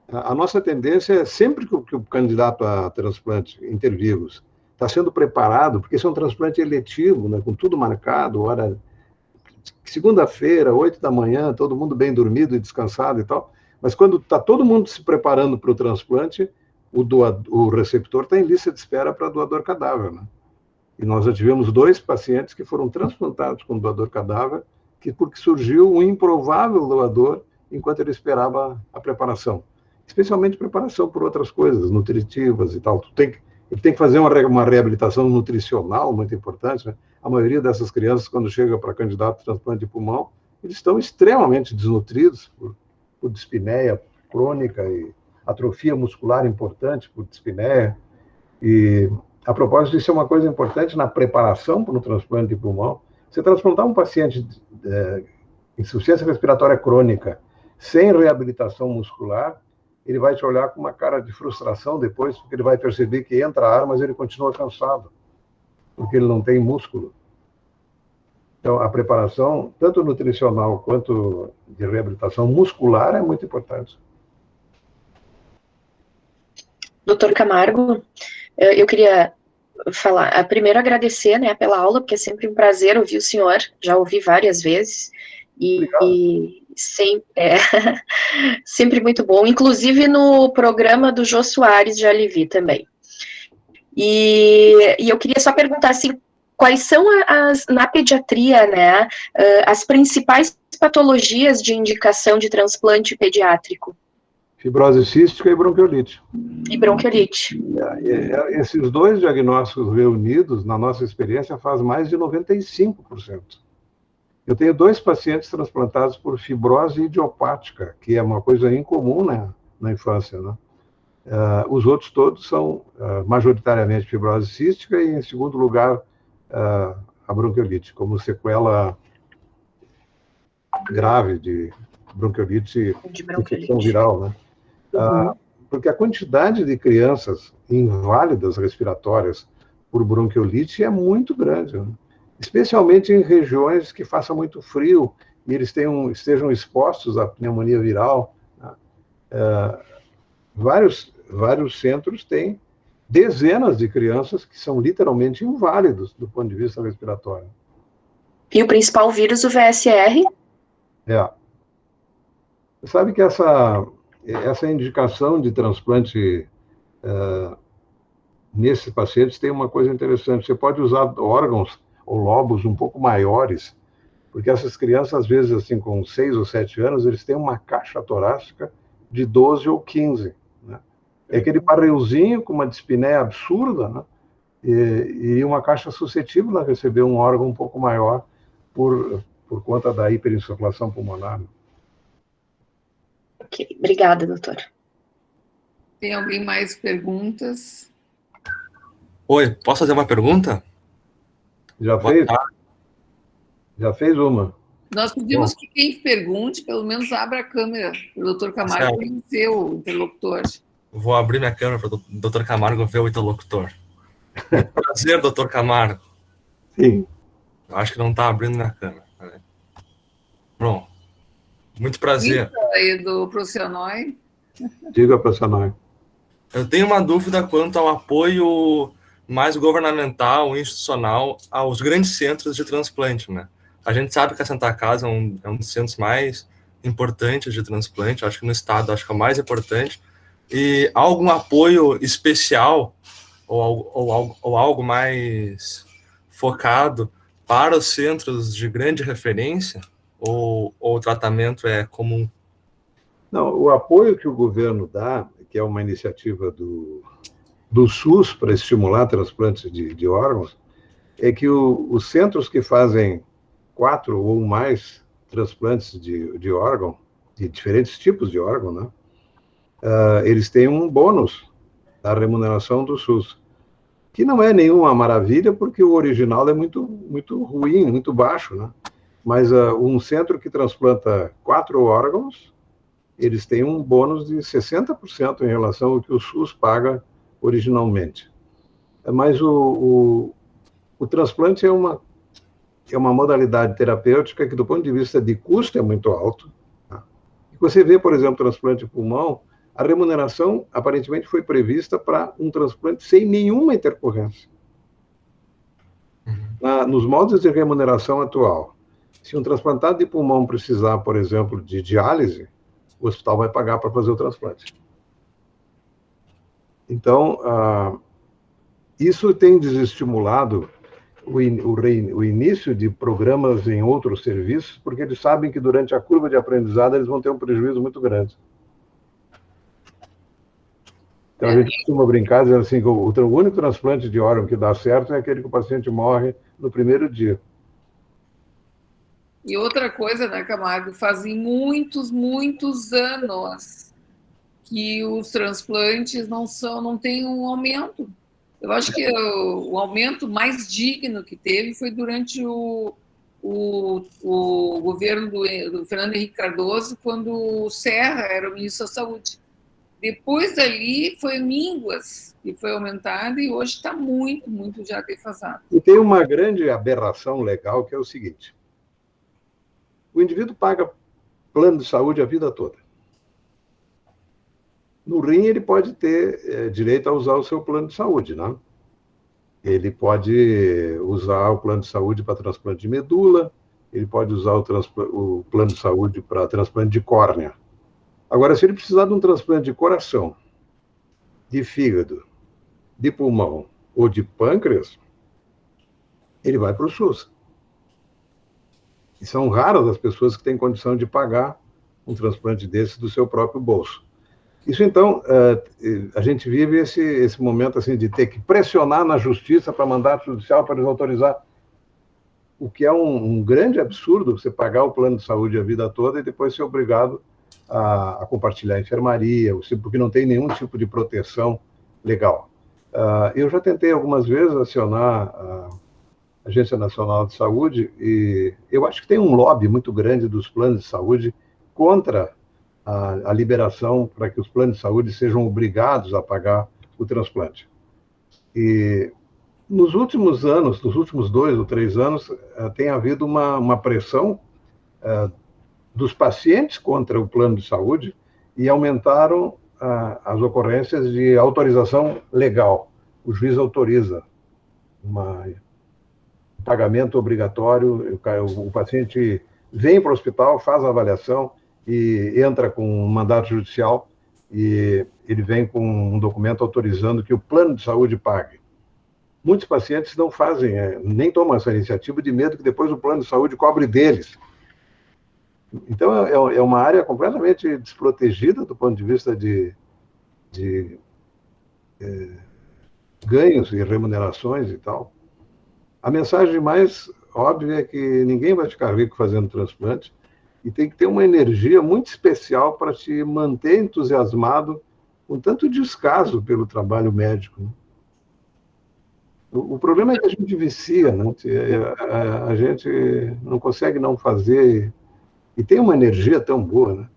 Speaker 1: a nossa tendência é sempre que o candidato a transplante intervivos está sendo preparado, porque esse é um transplante eletivo, né, com tudo marcado, hora segunda-feira, 8 da manhã, todo mundo bem dormido e descansado e tal, mas quando está todo mundo se preparando para o transplante, o receptor está em lista de espera para doador cadáver, né? E nós já tivemos 2 pacientes que foram transplantados com doador cadáver, porque surgiu um improvável doador enquanto ele esperava a preparação. Especialmente preparação por outras coisas, nutritivas e tal. Ele tem que fazer uma reabilitação nutricional muito importante, né? A maioria dessas crianças, quando chega para candidato a transplante de pulmão, eles estão extremamente desnutridos por dispneia crônica e atrofia muscular importante por dispneia. E, a propósito, isso é uma coisa importante na preparação para o transplante de pulmão. Você transplantar um paciente insuficiência respiratória crônica sem reabilitação muscular, ele vai te olhar com uma cara de frustração depois, porque ele vai perceber que entra ar, mas ele continua cansado, porque ele não tem músculo. Então, a preparação, tanto nutricional quanto de reabilitação muscular, é muito importante.
Speaker 5: Doutor Camargo, eu queria falar, primeiro agradecer, né, pela aula, porque é sempre um prazer ouvir o senhor, já ouvi várias vezes, e sempre muito bom, inclusive no programa do Jô Soares já lhe vi também. E eu queria só perguntar, assim, quais são na pediatria, né, as principais patologias de indicação de transplante pediátrico?
Speaker 1: Fibrose cística e bronquiolite.
Speaker 5: E bronquiolite.
Speaker 1: Esses 2 diagnósticos reunidos, na nossa experiência, faz mais de 95%. Eu tenho 2 pacientes transplantados por fibrose idiopática, que é uma coisa incomum, né, na infância, né? Os outros todos são majoritariamente fibrose cística e, em segundo lugar, a bronquiolite, como sequela grave de bronquiolite, infecção viral, né? Porque a quantidade de crianças inválidas respiratórias por bronquiolite é muito grande, né? Especialmente em regiões que faça muito frio e eles estejam expostos à pneumonia viral, né? Vários centros têm dezenas de crianças que são literalmente inválidos do ponto de vista respiratório.
Speaker 5: E o principal vírus, o VSR?
Speaker 1: Você sabe que essa indicação de transplante nesses pacientes tem uma coisa interessante. Você pode usar órgãos ou lobos um pouco maiores, porque essas crianças, às vezes, assim, com 6 ou 7 anos, eles têm uma caixa torácica de 12 ou 15, né? É aquele barrilzinho com uma dispneia absurda, né? E uma caixa suscetível a receber um órgão um pouco maior por conta da hiperinsuflação pulmonar.
Speaker 5: Ok, obrigada, doutor.
Speaker 2: Tem alguém mais perguntas?
Speaker 6: Oi, posso fazer uma pergunta?
Speaker 1: Já
Speaker 6: Boa
Speaker 1: fez?
Speaker 6: tarde.
Speaker 1: Já fez uma?
Speaker 2: Nós pedimos que quem pergunte, pelo menos abra a câmera para o doutor Camargo conhecer o interlocutor.
Speaker 6: Vou abrir minha câmera para o doutor Camargo ver o interlocutor. Prazer, doutor Camargo.
Speaker 1: Sim.
Speaker 6: Eu acho que não está abrindo minha câmera. Pronto. Muito prazer.
Speaker 2: Isso aí do Procionói.
Speaker 1: Diga, professor.
Speaker 6: Eu tenho uma dúvida quanto ao apoio mais governamental, institucional, aos grandes centros de transplante, né? A gente sabe que a Santa Casa é um dos centros mais importantes de transplante, acho que no estado, acho que é o mais importante. E há algum apoio especial ou algo mais focado para os centros de grande referência? Ou o tratamento é comum?
Speaker 1: Não, o apoio que o governo dá, que é uma iniciativa do SUS para estimular transplantes de órgãos, é que os centros que fazem 4 ou mais transplantes de órgão, de diferentes tipos de órgão, né, eles têm um bônus da remuneração do SUS, que não é nenhuma maravilha, porque o original é muito, muito ruim, muito baixo, né? Mas um centro que transplanta 4 órgãos, eles têm um bônus de 60% em relação ao que o SUS paga originalmente. Mas o transplante é uma modalidade terapêutica que, do ponto de vista de custo, é muito alto. Tá? Você vê, por exemplo, transplante de pulmão, a remuneração aparentemente foi prevista para um transplante sem nenhuma intercorrência. Nos modos de remuneração atual, se um transplantado de pulmão precisar, por exemplo, de diálise, o hospital vai pagar para fazer o transplante. Então, isso tem desestimulado o início de programas em outros serviços, porque eles sabem que durante a curva de aprendizado eles vão ter um prejuízo muito grande. Então, a gente costuma brincar dizendo assim, que o único transplante de órgão que dá certo é aquele que o paciente morre no primeiro dia.
Speaker 2: E outra coisa, né, Camargo, fazem muitos anos que os transplantes não têm um aumento. Eu acho que o aumento mais digno que teve foi durante o governo do Fernando Henrique Cardoso, quando o Serra era o ministro da Saúde. Depois dali foi mínguas e foi aumentado e hoje está muito já defasado.
Speaker 1: E tem uma grande aberração legal que é o seguinte: o indivíduo paga plano de saúde a vida toda. No rim ele pode ter direito a usar o seu plano de saúde, né? Ele pode usar o plano de saúde para transplante de medula, ele pode usar o plano de saúde para transplante de córnea. Agora, se ele precisar de um transplante de coração, de fígado, de pulmão ou de pâncreas, ele vai para o SUS. E são raras as pessoas que têm condição de pagar um transplante desse do seu próprio bolso. Isso, então, a gente vive esse momento assim, de ter que pressionar na justiça para mandato judicial para eles autorizar, o que é um grande absurdo, você pagar o plano de saúde a vida toda e depois ser obrigado a compartilhar a enfermaria, porque não tem nenhum tipo de proteção legal. Eu já tentei algumas vezes acionar a Agência Nacional de Saúde e eu acho que tem um lobby muito grande dos planos de saúde contra a liberação para que os planos de saúde sejam obrigados a pagar o transplante. E nos últimos anos, nos últimos 2 ou 3 anos, tem havido uma pressão dos pacientes contra o plano de saúde e aumentaram as ocorrências de autorização legal. O juiz autoriza um pagamento obrigatório, o paciente vem para o hospital, faz a avaliação e entra com um mandato judicial e ele vem com um documento autorizando que o plano de saúde pague. Muitos pacientes não fazem, nem tomam essa iniciativa de medo que depois o plano de saúde cobre deles. Então, é uma área completamente desprotegida do ponto de vista de ganhos e remunerações e tal. A mensagem mais óbvia é que ninguém vai ficar rico fazendo transplante. E tem que ter uma energia muito especial para te manter entusiasmado com tanto descaso pelo trabalho médico, né? O problema é que a gente vicia, né? A gente não consegue não fazer, e tem uma energia tão boa, né?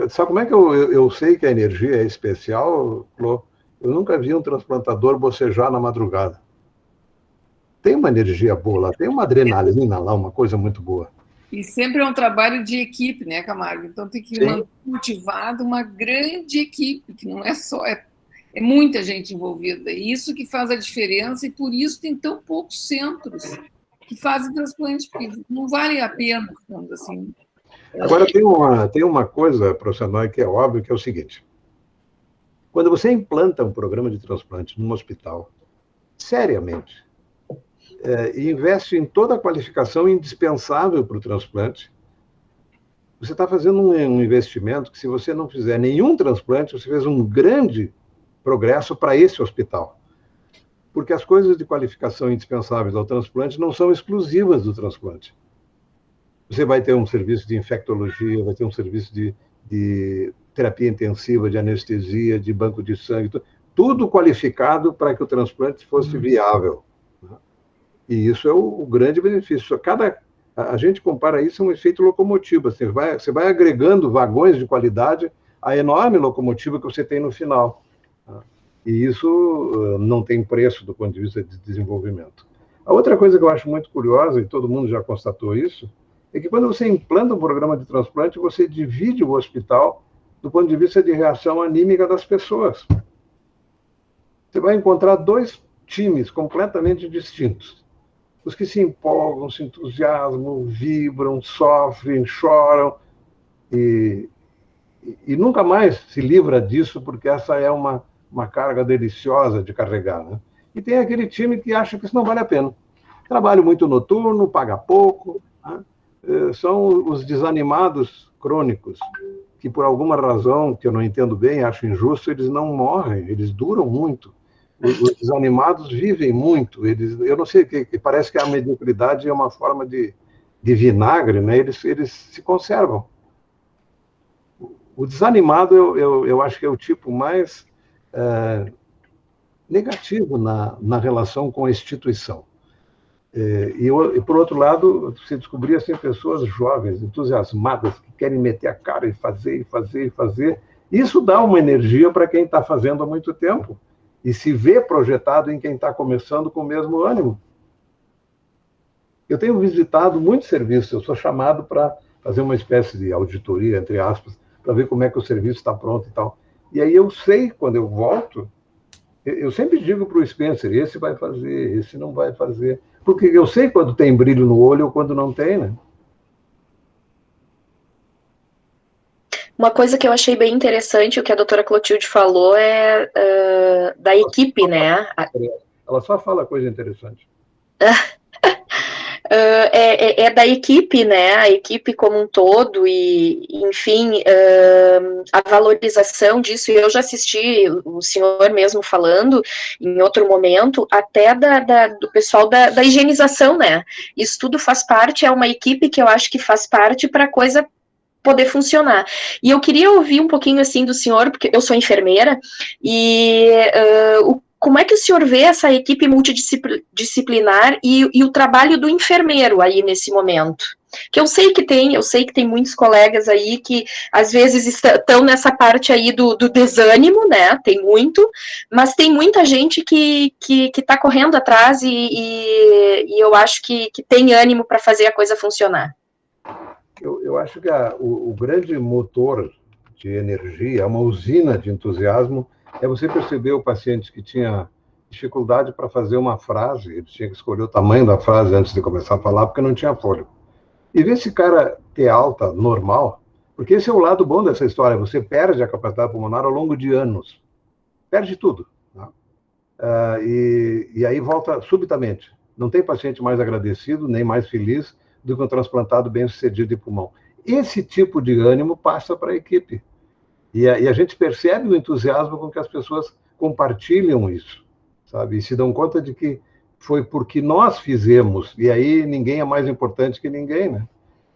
Speaker 1: Sabe como é que eu sei que a energia é especial, Flor? Eu nunca vi um transplantador bocejar na madrugada. Tem uma energia boa lá, tem uma adrenalina lá, uma coisa muito boa.
Speaker 2: E sempre é um trabalho de equipe, né, Camargo? Então tem que manter motivado uma grande equipe, que não é só, é muita gente envolvida. E isso que faz a diferença, e por isso tem tão poucos centros que fazem transplante, porque não vale a pena, digamos assim.
Speaker 1: Agora, tem uma coisa, professor Noy, que é óbvio, que é o seguinte. Quando você implanta um programa de transplante num hospital, seriamente, e investe em toda a qualificação indispensável para o transplante, você está fazendo um investimento que, se você não fizer nenhum transplante, você fez um grande progresso para esse hospital. Porque as coisas de qualificação indispensáveis ao transplante não são exclusivas do transplante. Você vai ter um serviço de infectologia, vai ter um serviço de terapia intensiva, de anestesia, de banco de sangue, tudo qualificado para que o transplante fosse viável. E isso é o grande benefício. A gente compara isso a um efeito locomotiva. Você vai agregando vagões de qualidade à enorme locomotiva que você tem no final. E isso não tem preço do ponto de vista de desenvolvimento. A outra coisa que eu acho muito curiosa, e todo mundo já constatou isso, é que quando você implanta um programa de transplante, você divide o hospital do ponto de vista de reação anímica das pessoas. Você vai encontrar dois times completamente distintos. Os que se empolgam, se entusiasmam, vibram, sofrem, choram, e nunca mais se livra disso, porque essa é uma carga deliciosa de carregar, né? E tem aquele time que acha que isso não vale a pena. Trabalho muito noturno, paga pouco, né? São os desanimados crônicos, que por alguma razão, que eu não entendo bem, acho injusto, eles não morrem, eles duram muito. Os desanimados vivem muito, eu não sei, que parece que a mediocridade é uma forma de vinagre, né? Eles se conservam. O desanimado, eu acho que é o tipo mais negativo na relação com a instituição. E por outro lado, se descobrir assim, pessoas jovens, entusiasmadas, que querem meter a cara e fazer. Isso dá uma energia para quem está fazendo há muito tempo e se vê projetado em quem está começando com o mesmo ânimo. Eu tenho visitado muitos serviços, eu sou chamado para fazer uma espécie de auditoria, entre aspas, para ver como é que o serviço está pronto e tal. E aí eu sei, quando eu volto, eu sempre digo para o Spencer, esse vai fazer, esse não vai fazer. Porque eu sei quando tem brilho no olho ou quando não tem, né?
Speaker 5: Uma coisa que eu achei bem interessante, o que a doutora Clotilde falou, é da equipe, né?
Speaker 1: Ela só fala coisa interessante.
Speaker 5: É da equipe, né? A equipe como um todo e, enfim, a valorização disso. E eu já assisti o senhor mesmo falando em outro momento, até do pessoal da higienização, né? Isso tudo faz parte, é uma equipe que eu acho que faz parte para a coisa poder funcionar. E eu queria ouvir um pouquinho assim do senhor, porque eu sou enfermeira, e como é que o senhor vê essa equipe multidisciplinar e o trabalho do enfermeiro aí nesse momento? Que eu sei que tem muitos colegas aí que às vezes estão nessa parte aí do desânimo, né? Tem muito, mas tem muita gente que está correndo atrás e eu acho que tem ânimo para fazer a coisa funcionar.
Speaker 1: Eu acho que o grande motor de energia, uma usina de entusiasmo, é você perceber o paciente que tinha dificuldade para fazer uma frase, ele tinha que escolher o tamanho da frase antes de começar a falar, porque não tinha fôlego. E ver esse cara ter alta normal, porque esse é o lado bom dessa história, você perde a capacidade pulmonar ao longo de anos. Perde tudo. Né? E aí volta subitamente. Não tem paciente mais agradecido, nem mais feliz do que um transplantado bem-sucedido de pulmão. Esse tipo de ânimo passa para a equipe. E a gente percebe o entusiasmo com que as pessoas compartilham isso, sabe? E se dão conta de que foi porque nós fizemos, e aí ninguém é mais importante que ninguém, né?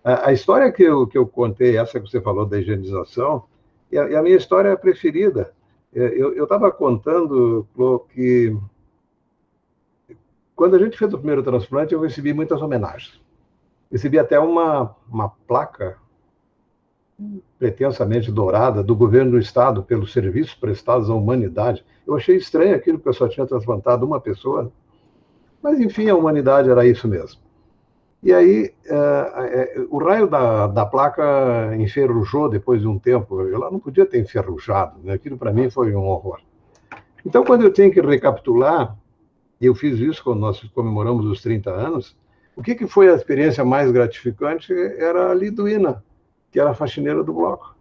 Speaker 1: A história que eu contei, essa que você falou da higienização, é a minha história preferida. Eu estava contando, Clô, que quando a gente fez o primeiro transplante, eu recebi muitas homenagens. Recebi até uma placa pretensamente dourada do governo do estado pelos serviços prestados à humanidade. Eu achei estranho aquilo que eu só tinha transplantado uma pessoa, mas enfim, a humanidade era isso mesmo. E aí, o raio da placa enferrujou depois de um tempo. Ela não podia ter enferrujado, né? Aquilo para mim foi um horror. Então, quando eu tenho que recapitular, e eu fiz isso quando nós comemoramos os 30 anos, o que foi a experiência mais gratificante era a Liduína, que era a faxineira do bloco.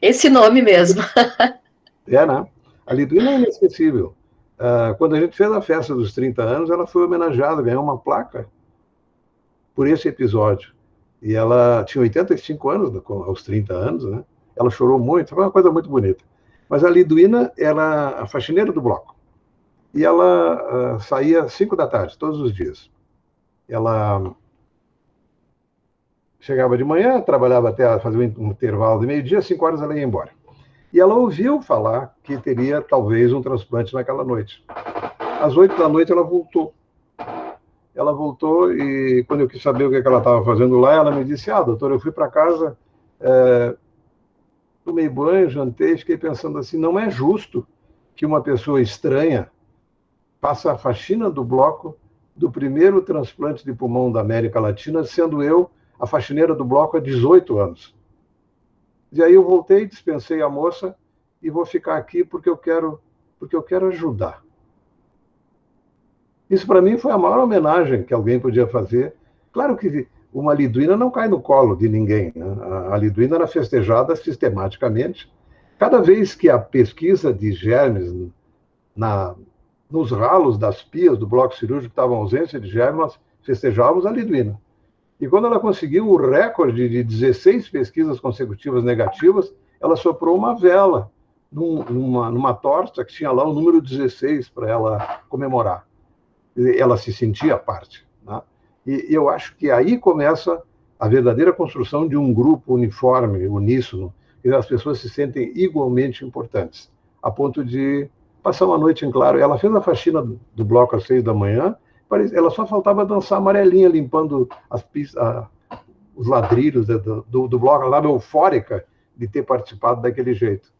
Speaker 5: Esse nome mesmo.
Speaker 1: Né? A Liduína é inesquecível. Quando a gente fez a festa dos 30 anos, ela foi homenageada, ganhou uma placa por esse episódio. E ela tinha 85 anos, aos 30 anos, né? Ela chorou muito, foi uma coisa muito bonita. Mas a Liduína era a faxineira do bloco. E ela saía às 5 da tarde, todos os dias. Ela chegava de manhã, trabalhava até fazer um intervalo de meio-dia, 5 horas ela ia embora. E ela ouviu falar que teria talvez um transplante naquela noite. Às 8 da noite ela voltou. Ela voltou e quando eu quis saber o que ela estava fazendo lá, ela me disse, doutor, eu fui para casa, tomei banho, jantei, fiquei pensando assim, não é justo que uma pessoa estranha faça a faxina do bloco do primeiro transplante de pulmão da América Latina, sendo eu a faxineira do bloco há 18 anos. E aí eu voltei, dispensei a moça e vou ficar aqui porque eu quero ajudar. Isso, para mim, foi a maior homenagem que alguém podia fazer. Claro que uma Liduína não cai no colo de ninguém, né? A Liduína era festejada sistematicamente. Cada vez que a pesquisa de germes nos ralos das pias do bloco cirúrgico estava em ausência de germes, nós festejávamos a Liduína. E quando ela conseguiu o recorde de 16 pesquisas consecutivas negativas, ela soprou uma vela numa torta que tinha lá o número 16 para ela comemorar. Ela se sentia parte. Né? E eu acho que aí começa a verdadeira construção de um grupo uniforme, uníssono, e as pessoas se sentem igualmente importantes, a ponto de passar uma noite em claro. Ela fez a faxina do bloco às 6 da manhã, ela só faltava dançar amarelinha, limpando os ladrilhos do bloco. Ela estava eufórica de ter participado daquele jeito.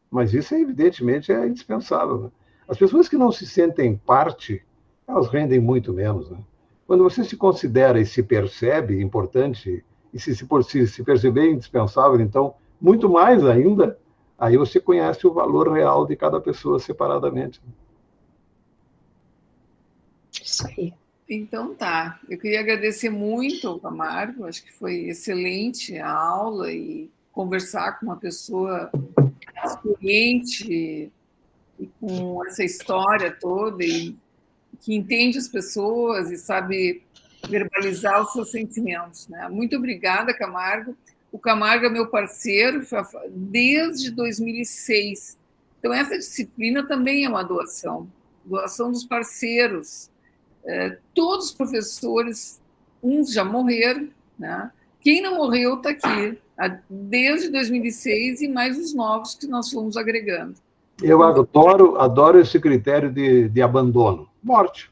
Speaker 1: Mas isso, evidentemente, é indispensável. Né? As pessoas que não se sentem parte, elas rendem muito menos. Né? Quando você se considera e se percebe importante, e se perceber indispensável, então, muito mais ainda, aí você conhece o valor real de cada pessoa separadamente.
Speaker 5: Isso aí.
Speaker 2: Então tá, eu queria agradecer muito ao Camargo, acho que foi excelente a aula e conversar com uma pessoa experiente e com essa história toda e que entende as pessoas e sabe verbalizar os seus sentimentos. Né? Muito obrigada, Camargo. O Camargo é meu parceiro desde 2006. Então, essa disciplina também é uma doação dos parceiros. Todos os professores, uns já morreram, né? Quem não morreu está aqui, desde 2006 e mais os novos que nós fomos agregando.
Speaker 1: Eu adoro esse critério de abandono. Morte.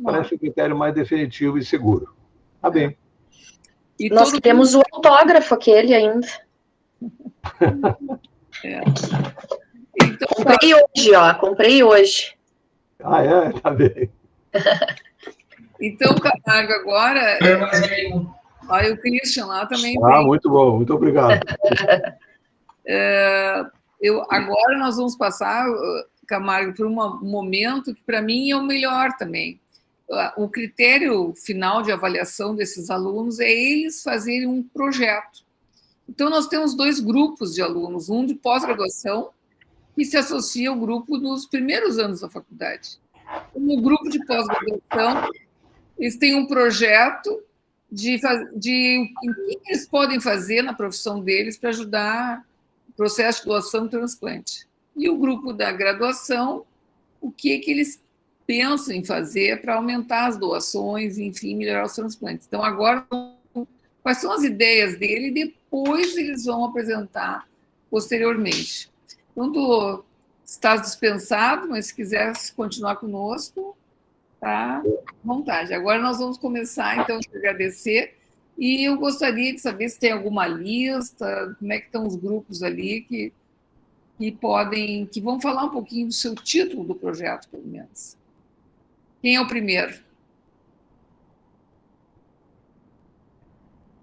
Speaker 1: Parece o critério mais definitivo e seguro. Tá bem.
Speaker 5: E nós temos o autógrafo aquele ainda.
Speaker 2: Então,
Speaker 5: comprei hoje, comprei hoje.
Speaker 1: Tá bem.
Speaker 2: Então, Camargo, agora... Olha, o Christian lá também
Speaker 1: vem. Muito bom, muito obrigado.
Speaker 2: Agora nós vamos passar, Camargo, por um momento que, para mim, é o melhor também. O critério final de avaliação desses alunos é eles fazerem um projeto. Então, nós temos 2 grupos de alunos, um de pós-graduação, que se associa ao grupo dos primeiros anos da faculdade. No grupo de pós-graduação, eles têm um projeto de o que eles podem fazer na profissão deles para ajudar o processo de doação e transplante. E o grupo da graduação, o que eles pensam em fazer para aumentar as doações e, enfim, melhorar os transplantes. Então, agora, quais são as ideias dele, e depois eles vão apresentar posteriormente. Então, tu estás dispensado, mas se quiser continuar conosco, tá à vontade. Agora nós vamos começar, então, a te agradecer, e eu gostaria de saber se tem alguma lista, como é que estão os grupos ali que vão falar um pouquinho do seu título do projeto, pelo menos. Quem é o primeiro?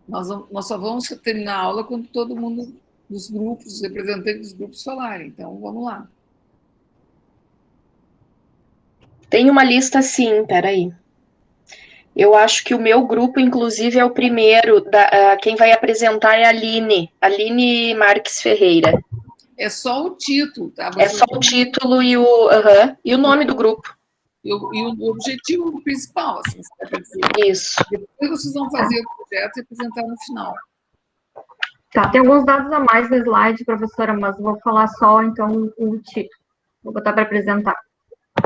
Speaker 2: Nós só vamos terminar a aula quando todo mundo dos grupos, os representantes dos grupos falarem. Então, vamos lá.
Speaker 5: Tem uma lista sim, peraí. Eu acho que o meu grupo, inclusive, é o primeiro. Quem vai apresentar é a Aline Marques Ferreira.
Speaker 2: É só o título, tá?
Speaker 5: É só o título e o nome do grupo.
Speaker 2: E o objetivo principal, assim, você vai dizer.
Speaker 5: Isso.
Speaker 2: Depois vocês vão fazer o projeto e apresentar no final.
Speaker 7: Tá, tem alguns dados a mais no slide, professora, mas vou falar só, então, o título. Vou botar para apresentar.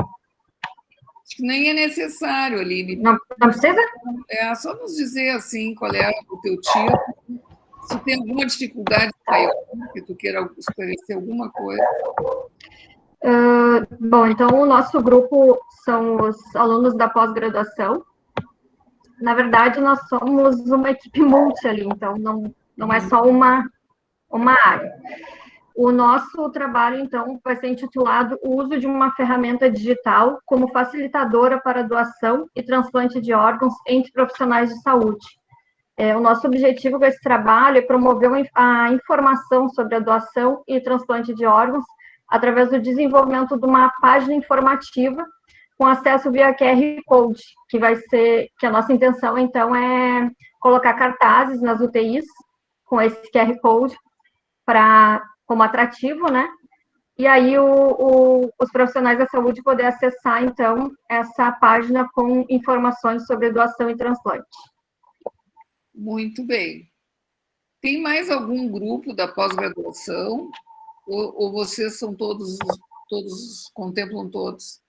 Speaker 2: Acho que nem é necessário, Aline.
Speaker 7: Não precisa?
Speaker 2: É só nos dizer, assim, qual é o teu título. Se tem alguma dificuldade, que tu queira esclarecer alguma coisa.
Speaker 7: Bom, então, o nosso grupo são os alunos da pós-graduação. Na verdade, nós somos uma equipe multi ali, então não é só uma área. O nosso trabalho, então, vai ser intitulado O uso de uma ferramenta digital como facilitadora para doação e transplante de órgãos entre profissionais de saúde. O nosso objetivo com esse trabalho é promover a informação sobre a doação e transplante de órgãos através do desenvolvimento de uma página informativa com acesso via QR Code, que a nossa intenção, então, é colocar cartazes nas UTIs com esse QR Code como atrativo, né? E aí os profissionais da saúde poder acessar, então, essa página com informações sobre doação e transplante.
Speaker 2: Muito bem. Tem mais algum grupo da pós-graduação? Ou vocês são todos contemplam todos?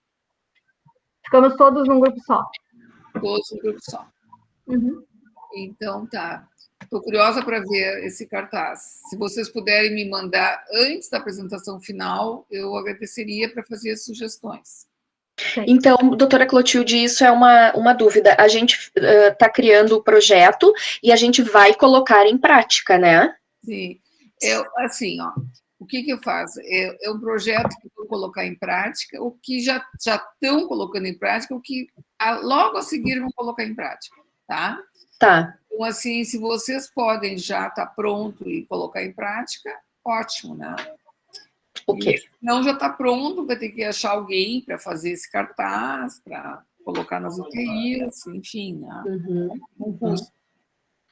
Speaker 7: Ficamos todos num grupo só.
Speaker 2: Todos num grupo só.
Speaker 7: Uhum.
Speaker 2: Então, tá. Estou curiosa para ver esse cartaz. Se vocês puderem me mandar antes da apresentação final, eu agradeceria para fazer as sugestões.
Speaker 5: Então, doutora Clotilde, isso é uma dúvida. A gente está criando o projeto e a gente vai colocar em prática, né?
Speaker 2: Sim. Assim, ó, o que eu faço? É um projeto que eu vou colocar em prática, o que já estão colocando em prática, o que logo a seguir vão colocar em prática, tá?
Speaker 5: Tá.
Speaker 2: Então, assim, se vocês podem já estar pronto e colocar em prática, ótimo, né?
Speaker 5: Ok.
Speaker 2: Se não já está pronto, vai ter que achar alguém para fazer esse cartaz, para colocar nas UTIs, enfim, né? Um custo.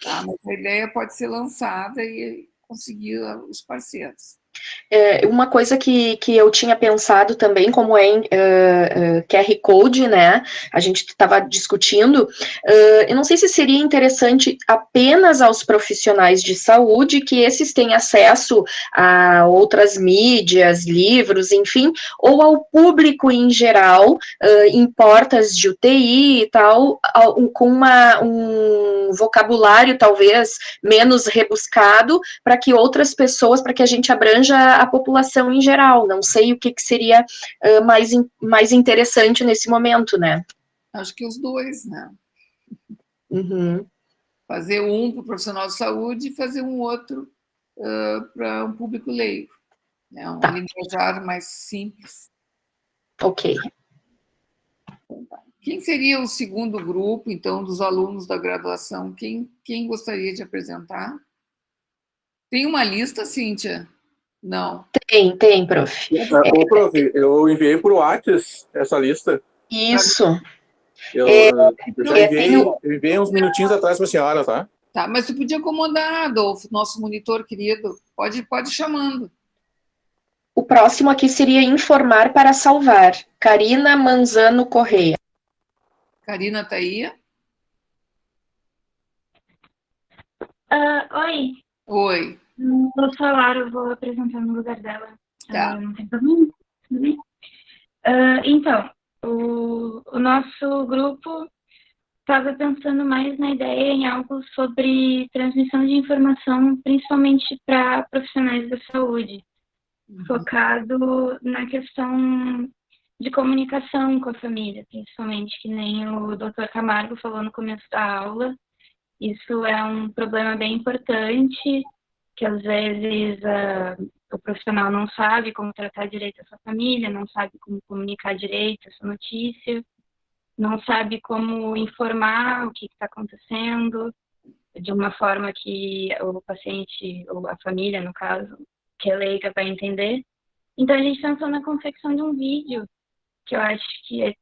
Speaker 2: Tá? Mas a ideia pode ser lançada e conseguir os parceiros.
Speaker 5: Uma coisa que eu tinha pensado também, como QR Code, né? A gente estava discutindo. Eu não sei se seria interessante apenas aos profissionais de saúde, que esses têm acesso a outras mídias, livros, enfim, ou ao público em geral, em portas de UTI e tal, com um vocabulário talvez menos rebuscado, para que outras pessoas, para que a gente abranja a população em geral. Não sei o que seria mais interessante nesse momento, né?
Speaker 2: Acho que os dois, né?
Speaker 5: Uhum.
Speaker 2: Fazer um para o profissional de saúde e fazer um outro para um público leigo. Né? Um linguajar mais simples.
Speaker 5: Ok.
Speaker 2: Quem seria o segundo grupo, então, dos alunos da graduação? Quem gostaria de apresentar? Tem uma lista, Cíntia? Não.
Speaker 5: Tem, prof.
Speaker 8: Ô, prof, eu enviei por WhatsApp essa lista.
Speaker 5: Isso.
Speaker 8: Eu enviei uns minutinhos atrás para a senhora, tá?
Speaker 2: Tá, mas tu podia acomodar, Adolfo, nosso monitor querido. Pode ir chamando.
Speaker 5: O próximo aqui seria Informar para Salvar. Karina Manzano Correia.
Speaker 2: Karina tá aí?
Speaker 9: Oi.
Speaker 2: Oi.
Speaker 9: Vou falar, eu vou apresentar no lugar dela.
Speaker 2: Tá.
Speaker 9: Não tem problema? Tudo bem? Então, o nosso grupo estava pensando mais na ideia em algo sobre transmissão de informação, principalmente para profissionais da saúde, focado na questão de comunicação com a família, principalmente, que nem o Dr. Camargo falou no começo da aula. Isso é um problema bem importante, que às vezes o profissional não sabe como tratar direito a sua família, não sabe como comunicar direito essa notícia, não sabe como informar o que está acontecendo de uma forma que o paciente, ou a família, no caso, que é leiga, vai entender. Então, a gente pensou na confecção de um vídeo, que eu acho que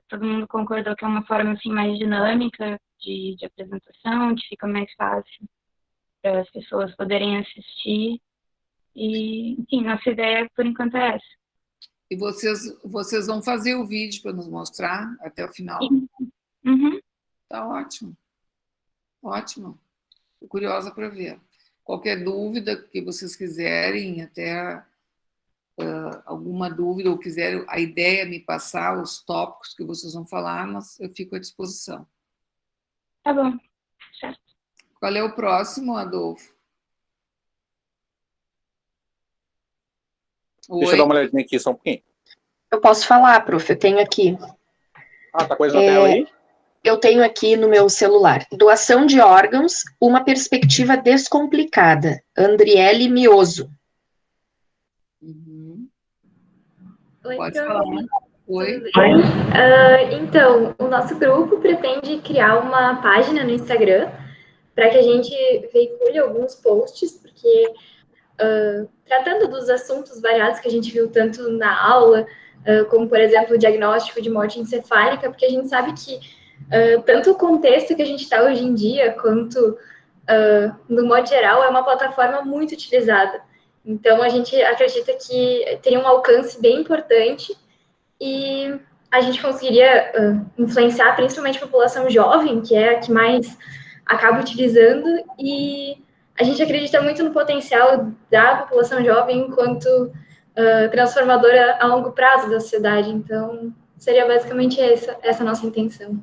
Speaker 9: todo mundo concordou que é uma forma assim, mais dinâmica de apresentação, que fica mais fácil para as pessoas poderem assistir. E, enfim, nossa ideia, por enquanto, é essa.
Speaker 2: E vocês vão fazer o vídeo para nos mostrar até o final?
Speaker 9: Uhum.
Speaker 2: Tá ótimo. Ótimo. Estou curiosa para ver. Qualquer dúvida que vocês quiserem, até alguma dúvida, ou quiserem a ideia me passar, os tópicos que vocês vão falar, eu fico à disposição.
Speaker 9: Tá bom. Certo.
Speaker 2: Qual é o próximo, Adolfo?
Speaker 8: Deixa eu dar uma olhadinha aqui, só um pouquinho.
Speaker 5: Eu posso falar, prof, eu tenho aqui.
Speaker 8: Ah, tá coisa na tela aí?
Speaker 5: Eu tenho aqui no meu celular. Doação de órgãos, uma perspectiva descomplicada. Andriele Mioso.
Speaker 7: Oi,
Speaker 2: Pode falar. Oi.
Speaker 7: Então, o nosso grupo pretende criar uma página no Instagram para que a gente veicule alguns posts, porque tratando dos assuntos variados que a gente viu tanto na aula, como, por exemplo, o diagnóstico de morte encefálica, porque a gente sabe que tanto o contexto que a gente está hoje em dia, quanto, no modo geral, é uma plataforma muito utilizada. Então, a gente acredita que teria um alcance bem importante e a gente conseguiria influenciar principalmente a população jovem, que é a que mais acaba utilizando, e a gente acredita muito no potencial da população jovem enquanto transformadora a longo prazo da sociedade. Então, seria basicamente essa a nossa intenção.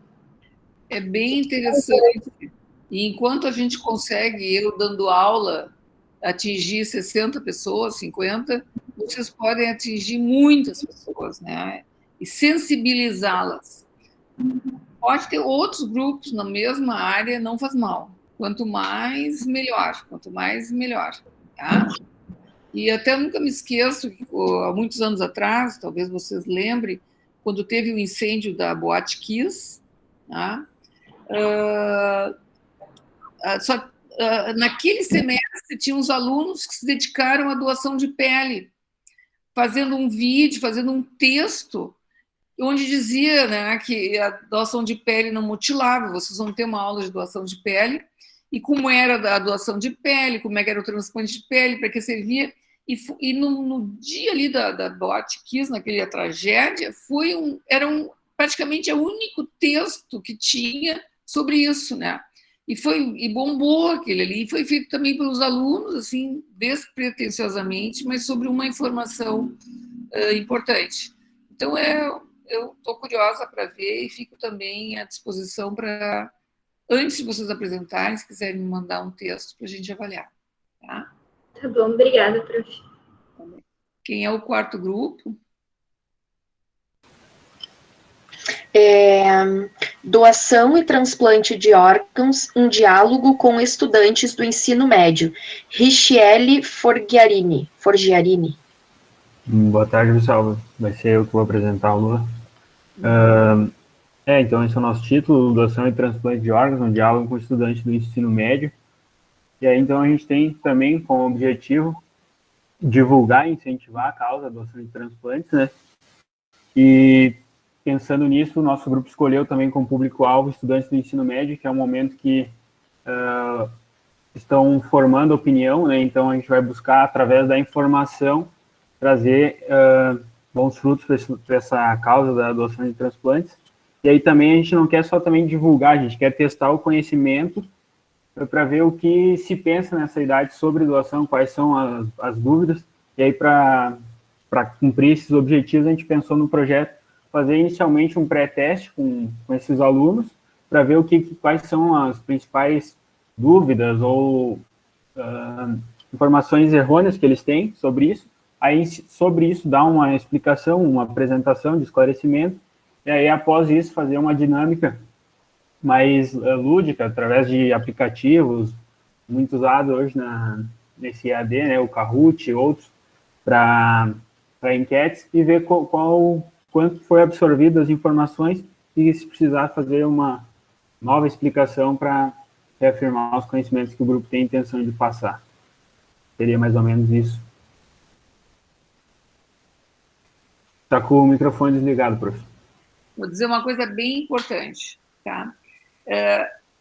Speaker 2: É bem interessante. E enquanto a gente consegue, eu dando aula, atingir 60 pessoas, 50, vocês podem atingir muitas pessoas, né? E sensibilizá-las. Pode ter outros grupos na mesma área, não faz mal. Quanto mais, melhor. Quanto mais, melhor. Tá? E até nunca me esqueço, há muitos anos atrás, talvez vocês lembrem, quando teve o incêndio da Boate Kiss, tá? Naquele semestre, tinha uns alunos que se dedicaram à doação de pele, fazendo um vídeo, fazendo um texto, onde dizia, né, que a doação de pele não mutilava, vocês vão ter uma aula de doação de pele, e como era a doação de pele, como é que era o transplante de pele, para que servia. E no dia ali da Boate Kiss, naquela tragédia, praticamente o único texto que tinha sobre isso, né? E bombou aquele ali, e foi feito também pelos alunos, assim, despretensiosamente, mas sobre uma informação importante. Então, eu estou curiosa para ver e fico também à disposição para, antes de vocês apresentarem, se quiserem me mandar um texto para a gente avaliar. Tá?
Speaker 7: Tá bom, obrigada, prof.
Speaker 2: Quem é o quarto grupo?
Speaker 5: Doação e transplante de órgãos, um diálogo com estudantes do ensino médio. Richiele Forgiarini.
Speaker 10: Boa tarde, pessoal. Vai ser eu que vou apresentar a Lua. Então esse é o nosso título, Doação e Transplante de Órgãos, um diálogo com estudantes do ensino médio. E aí, então, a gente tem também como objetivo divulgar e incentivar a causa da doação de transplantes, né? E pensando nisso, o nosso grupo escolheu também como público-alvo estudantes do ensino médio, que é um momento que estão formando opinião, né? Então a gente vai buscar, através da informação, trazer bons frutos para essa causa da doação de transplantes. E aí também a gente não quer só também divulgar, a gente quer testar o conhecimento para ver o que se pensa nessa idade sobre doação, quais são as dúvidas. E aí, para cumprir esses objetivos, a gente pensou no projeto fazer inicialmente um pré-teste com esses alunos, para ver quais são as principais dúvidas ou informações errôneas que eles têm sobre isso. Aí, sobre isso, dá uma explicação, uma apresentação de esclarecimento, e aí, após isso, fazer uma dinâmica mais lúdica, através de aplicativos, muito usados hoje nesse EAD, né, o Kahoot e outros, para enquetes, e ver quanto foi absorvido as informações e se precisar fazer uma nova explicação para reafirmar os conhecimentos que o grupo tem intenção de passar. Seria mais ou menos isso. Está com o microfone desligado, professor.
Speaker 2: Vou dizer uma coisa bem importante, tá?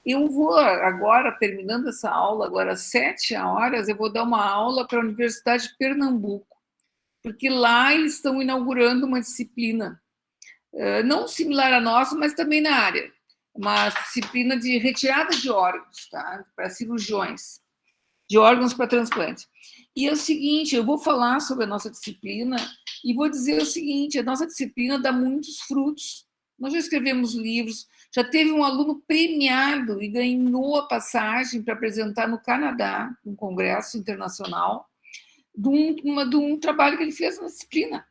Speaker 2: Eu vou agora, terminando essa aula, agora às 7 horas, eu vou dar uma aula para a Universidade de Pernambuco, porque lá eles estão inaugurando uma disciplina, não similar à nossa, mas também na área, uma disciplina de retirada de órgãos, tá? Para cirurgiões, de órgãos para transplante. E é o seguinte, eu vou falar sobre a nossa disciplina e vou dizer o seguinte, a nossa disciplina dá muitos frutos. Nós já escrevemos livros, já teve um aluno premiado e ganhou a passagem para apresentar no Canadá, num congresso internacional, de um trabalho que ele fez na disciplina.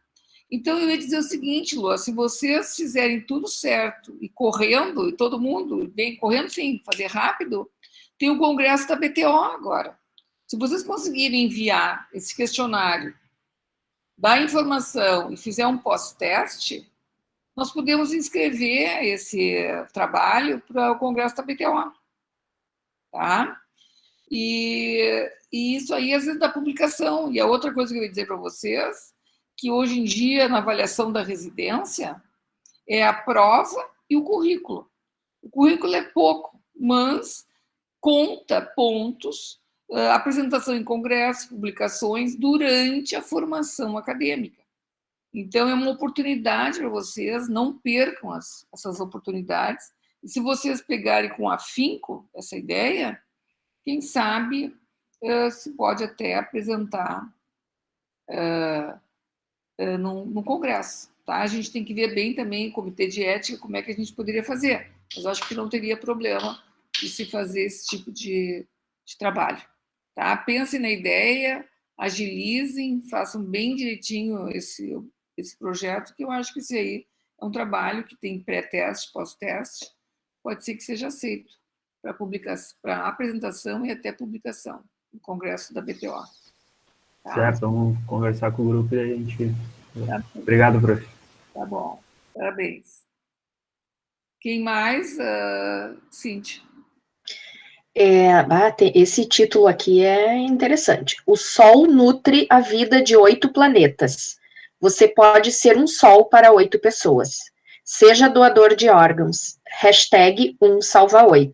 Speaker 2: Então, eu ia dizer o seguinte, Lua, se vocês fizerem tudo certo e correndo, e todo mundo vem correndo, sim, fazer rápido, tem o congresso da BTO agora. Se vocês conseguirem enviar esse questionário, dar informação e fizer um pós-teste, nós podemos inscrever esse trabalho para o congresso da BTO. Tá? E isso aí, às vezes, da publicação. E a outra coisa que eu ia dizer para vocês, que hoje em dia, na avaliação da residência, é a prova e o currículo. O currículo é pouco, mas conta pontos, apresentação em congresso, publicações durante a formação acadêmica. Então, é uma oportunidade para vocês, não percam essas oportunidades. E se vocês pegarem com afinco essa ideia, quem sabe se pode até apresentar no congresso. Tá? A gente tem que ver bem também, o comitê de ética, como é que a gente poderia fazer. Mas eu acho que não teria problema de se fazer esse tipo de trabalho. Tá? Pensem na ideia, agilizem, façam bem direitinho esse projeto, que eu acho que esse aí é um trabalho que tem pré-teste, pós-teste, pode ser que seja aceito para apresentação e até publicação no congresso da BTO. Tá?
Speaker 10: Certo, vamos conversar com o grupo e a gente... Tá. Obrigado, prof.
Speaker 2: Tá bom, parabéns. Quem mais? Cíntia.
Speaker 5: Esse título aqui é interessante. O Sol nutre a vida de 8 planetas. Você pode ser um sol para 8 pessoas. Seja doador de órgãos. #1salva8.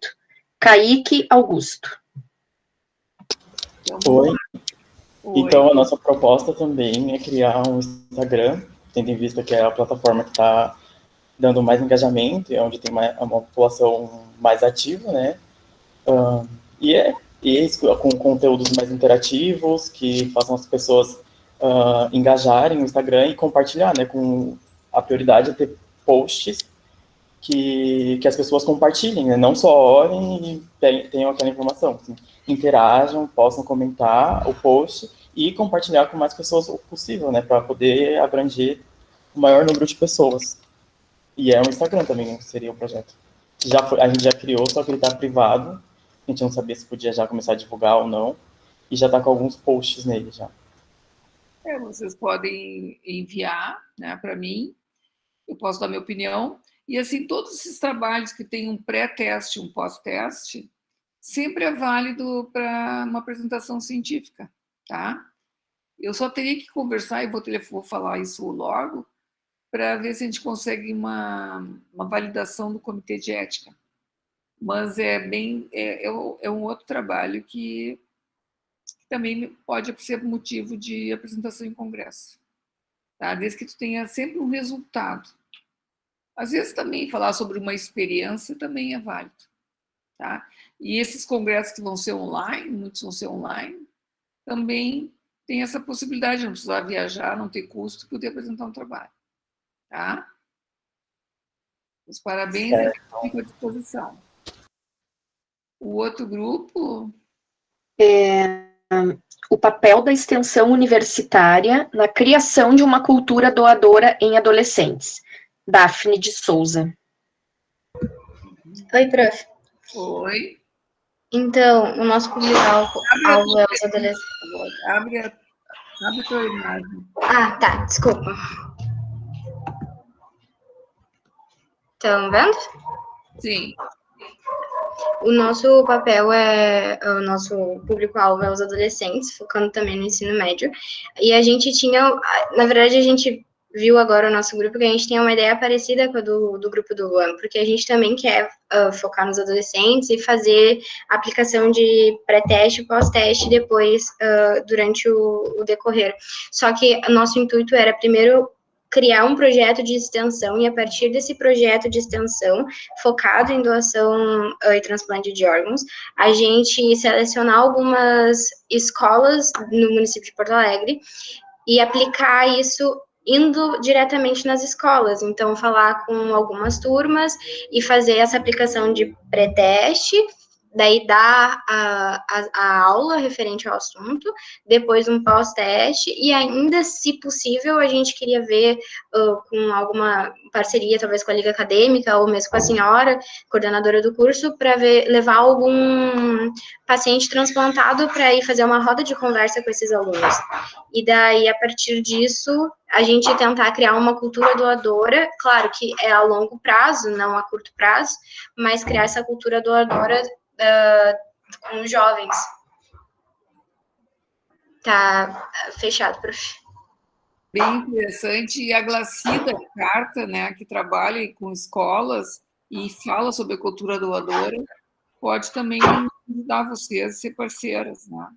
Speaker 5: Kaique Augusto.
Speaker 11: Oi. Então, a nossa proposta também é criar um Instagram, tendo em vista que é a plataforma que está dando mais engajamento, e onde tem uma população mais ativa, né? Com conteúdos mais interativos, que façam as pessoas engajarem no Instagram e compartilhar, né? Com a prioridade é ter posts que as pessoas compartilhem, né? Não só olhem e tenham aquela informação. Assim, interajam, possam comentar o post e compartilhar com mais pessoas o possível, né? Para poder abranger o maior número de pessoas. E é um Instagram também, seria o projeto. A gente já criou, só que ele está privado. A gente não sabia se podia já começar a divulgar ou não. E já está com alguns posts nele já.
Speaker 2: Vocês podem enviar, né, para mim. Eu posso dar minha opinião. E, assim, todos esses trabalhos que têm um pré-teste, um pós-teste, sempre é válido para uma apresentação científica, tá? Eu só teria que conversar, e vou falar isso logo, para ver se a gente consegue uma validação do comitê de ética. Mas é um outro trabalho que também pode ser motivo de apresentação em congresso, tá? Desde que tu tenha sempre um resultado. Às vezes também falar sobre uma experiência também é válido, tá? E esses congressos que vão ser online, muitos vão ser online, também tem essa possibilidade de não precisar viajar, não ter custo, poder apresentar um trabalho, tá? Os parabéns, a gente fica à disposição. O outro grupo...
Speaker 5: O papel da extensão universitária na criação de uma cultura doadora em adolescentes. Daphne de Souza.
Speaker 12: Oi, prof.
Speaker 2: Oi.
Speaker 12: Então, o nosso público-alvo é os adolescentes.
Speaker 2: Abre a tua imagem.
Speaker 12: Ah, tá, desculpa. Estão vendo?
Speaker 2: Sim.
Speaker 12: O nosso papel o nosso público-alvo é os adolescentes, focando também no ensino médio. E a gente tinha, na verdade, a gente viu agora o nosso grupo que a gente tem uma ideia parecida com a do grupo do Luan, porque a gente também quer focar nos adolescentes e fazer aplicação de pré-teste e pós-teste depois, durante o decorrer. Só que o nosso intuito era, primeiro, criar um projeto de extensão, e a partir desse projeto de extensão, focado em doação e transplante de órgãos, a gente selecionar algumas escolas no município de Porto Alegre e aplicar isso indo diretamente nas escolas. Então, falar com algumas turmas e fazer essa aplicação de pré-teste, daí dar a aula referente ao assunto, depois um pós-teste, e ainda, se possível, a gente queria ver com alguma parceria, talvez com a Liga Acadêmica, ou mesmo com a senhora, coordenadora do curso, para levar algum paciente transplantado para ir fazer uma roda de conversa com esses alunos. E daí, a partir disso, a gente tentar criar uma cultura doadora, claro que é a longo prazo, não a curto prazo, mas criar essa cultura doadora com os jovens. Tá fechado, prof.
Speaker 2: Bem interessante. E a Glacida Carta, né, que trabalha com escolas e fala sobre a cultura doadora, pode também ajudar vocês a ser parceiras, né?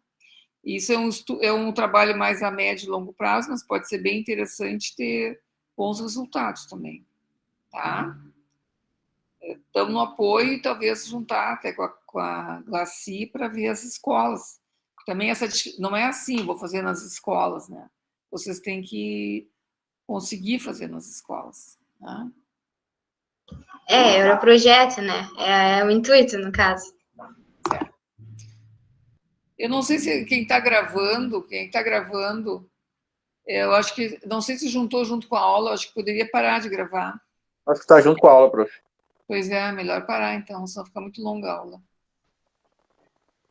Speaker 2: Isso é um trabalho mais a médio e longo prazo, mas pode ser bem interessante ter bons resultados também, tá? Estamos no apoio e talvez juntar até com a Glaci para ver as escolas. Também não é assim, vou fazer nas escolas, né? Vocês têm que conseguir fazer nas escolas, né?
Speaker 12: Era o projeto, né? É o intuito, no caso.
Speaker 2: Eu não sei se quem está gravando, eu acho que, não sei se juntou junto com a aula, acho que poderia parar de gravar.
Speaker 8: Acho que está junto com a aula, prof.
Speaker 2: Pois é, melhor parar então, senão fica muito longa a aula.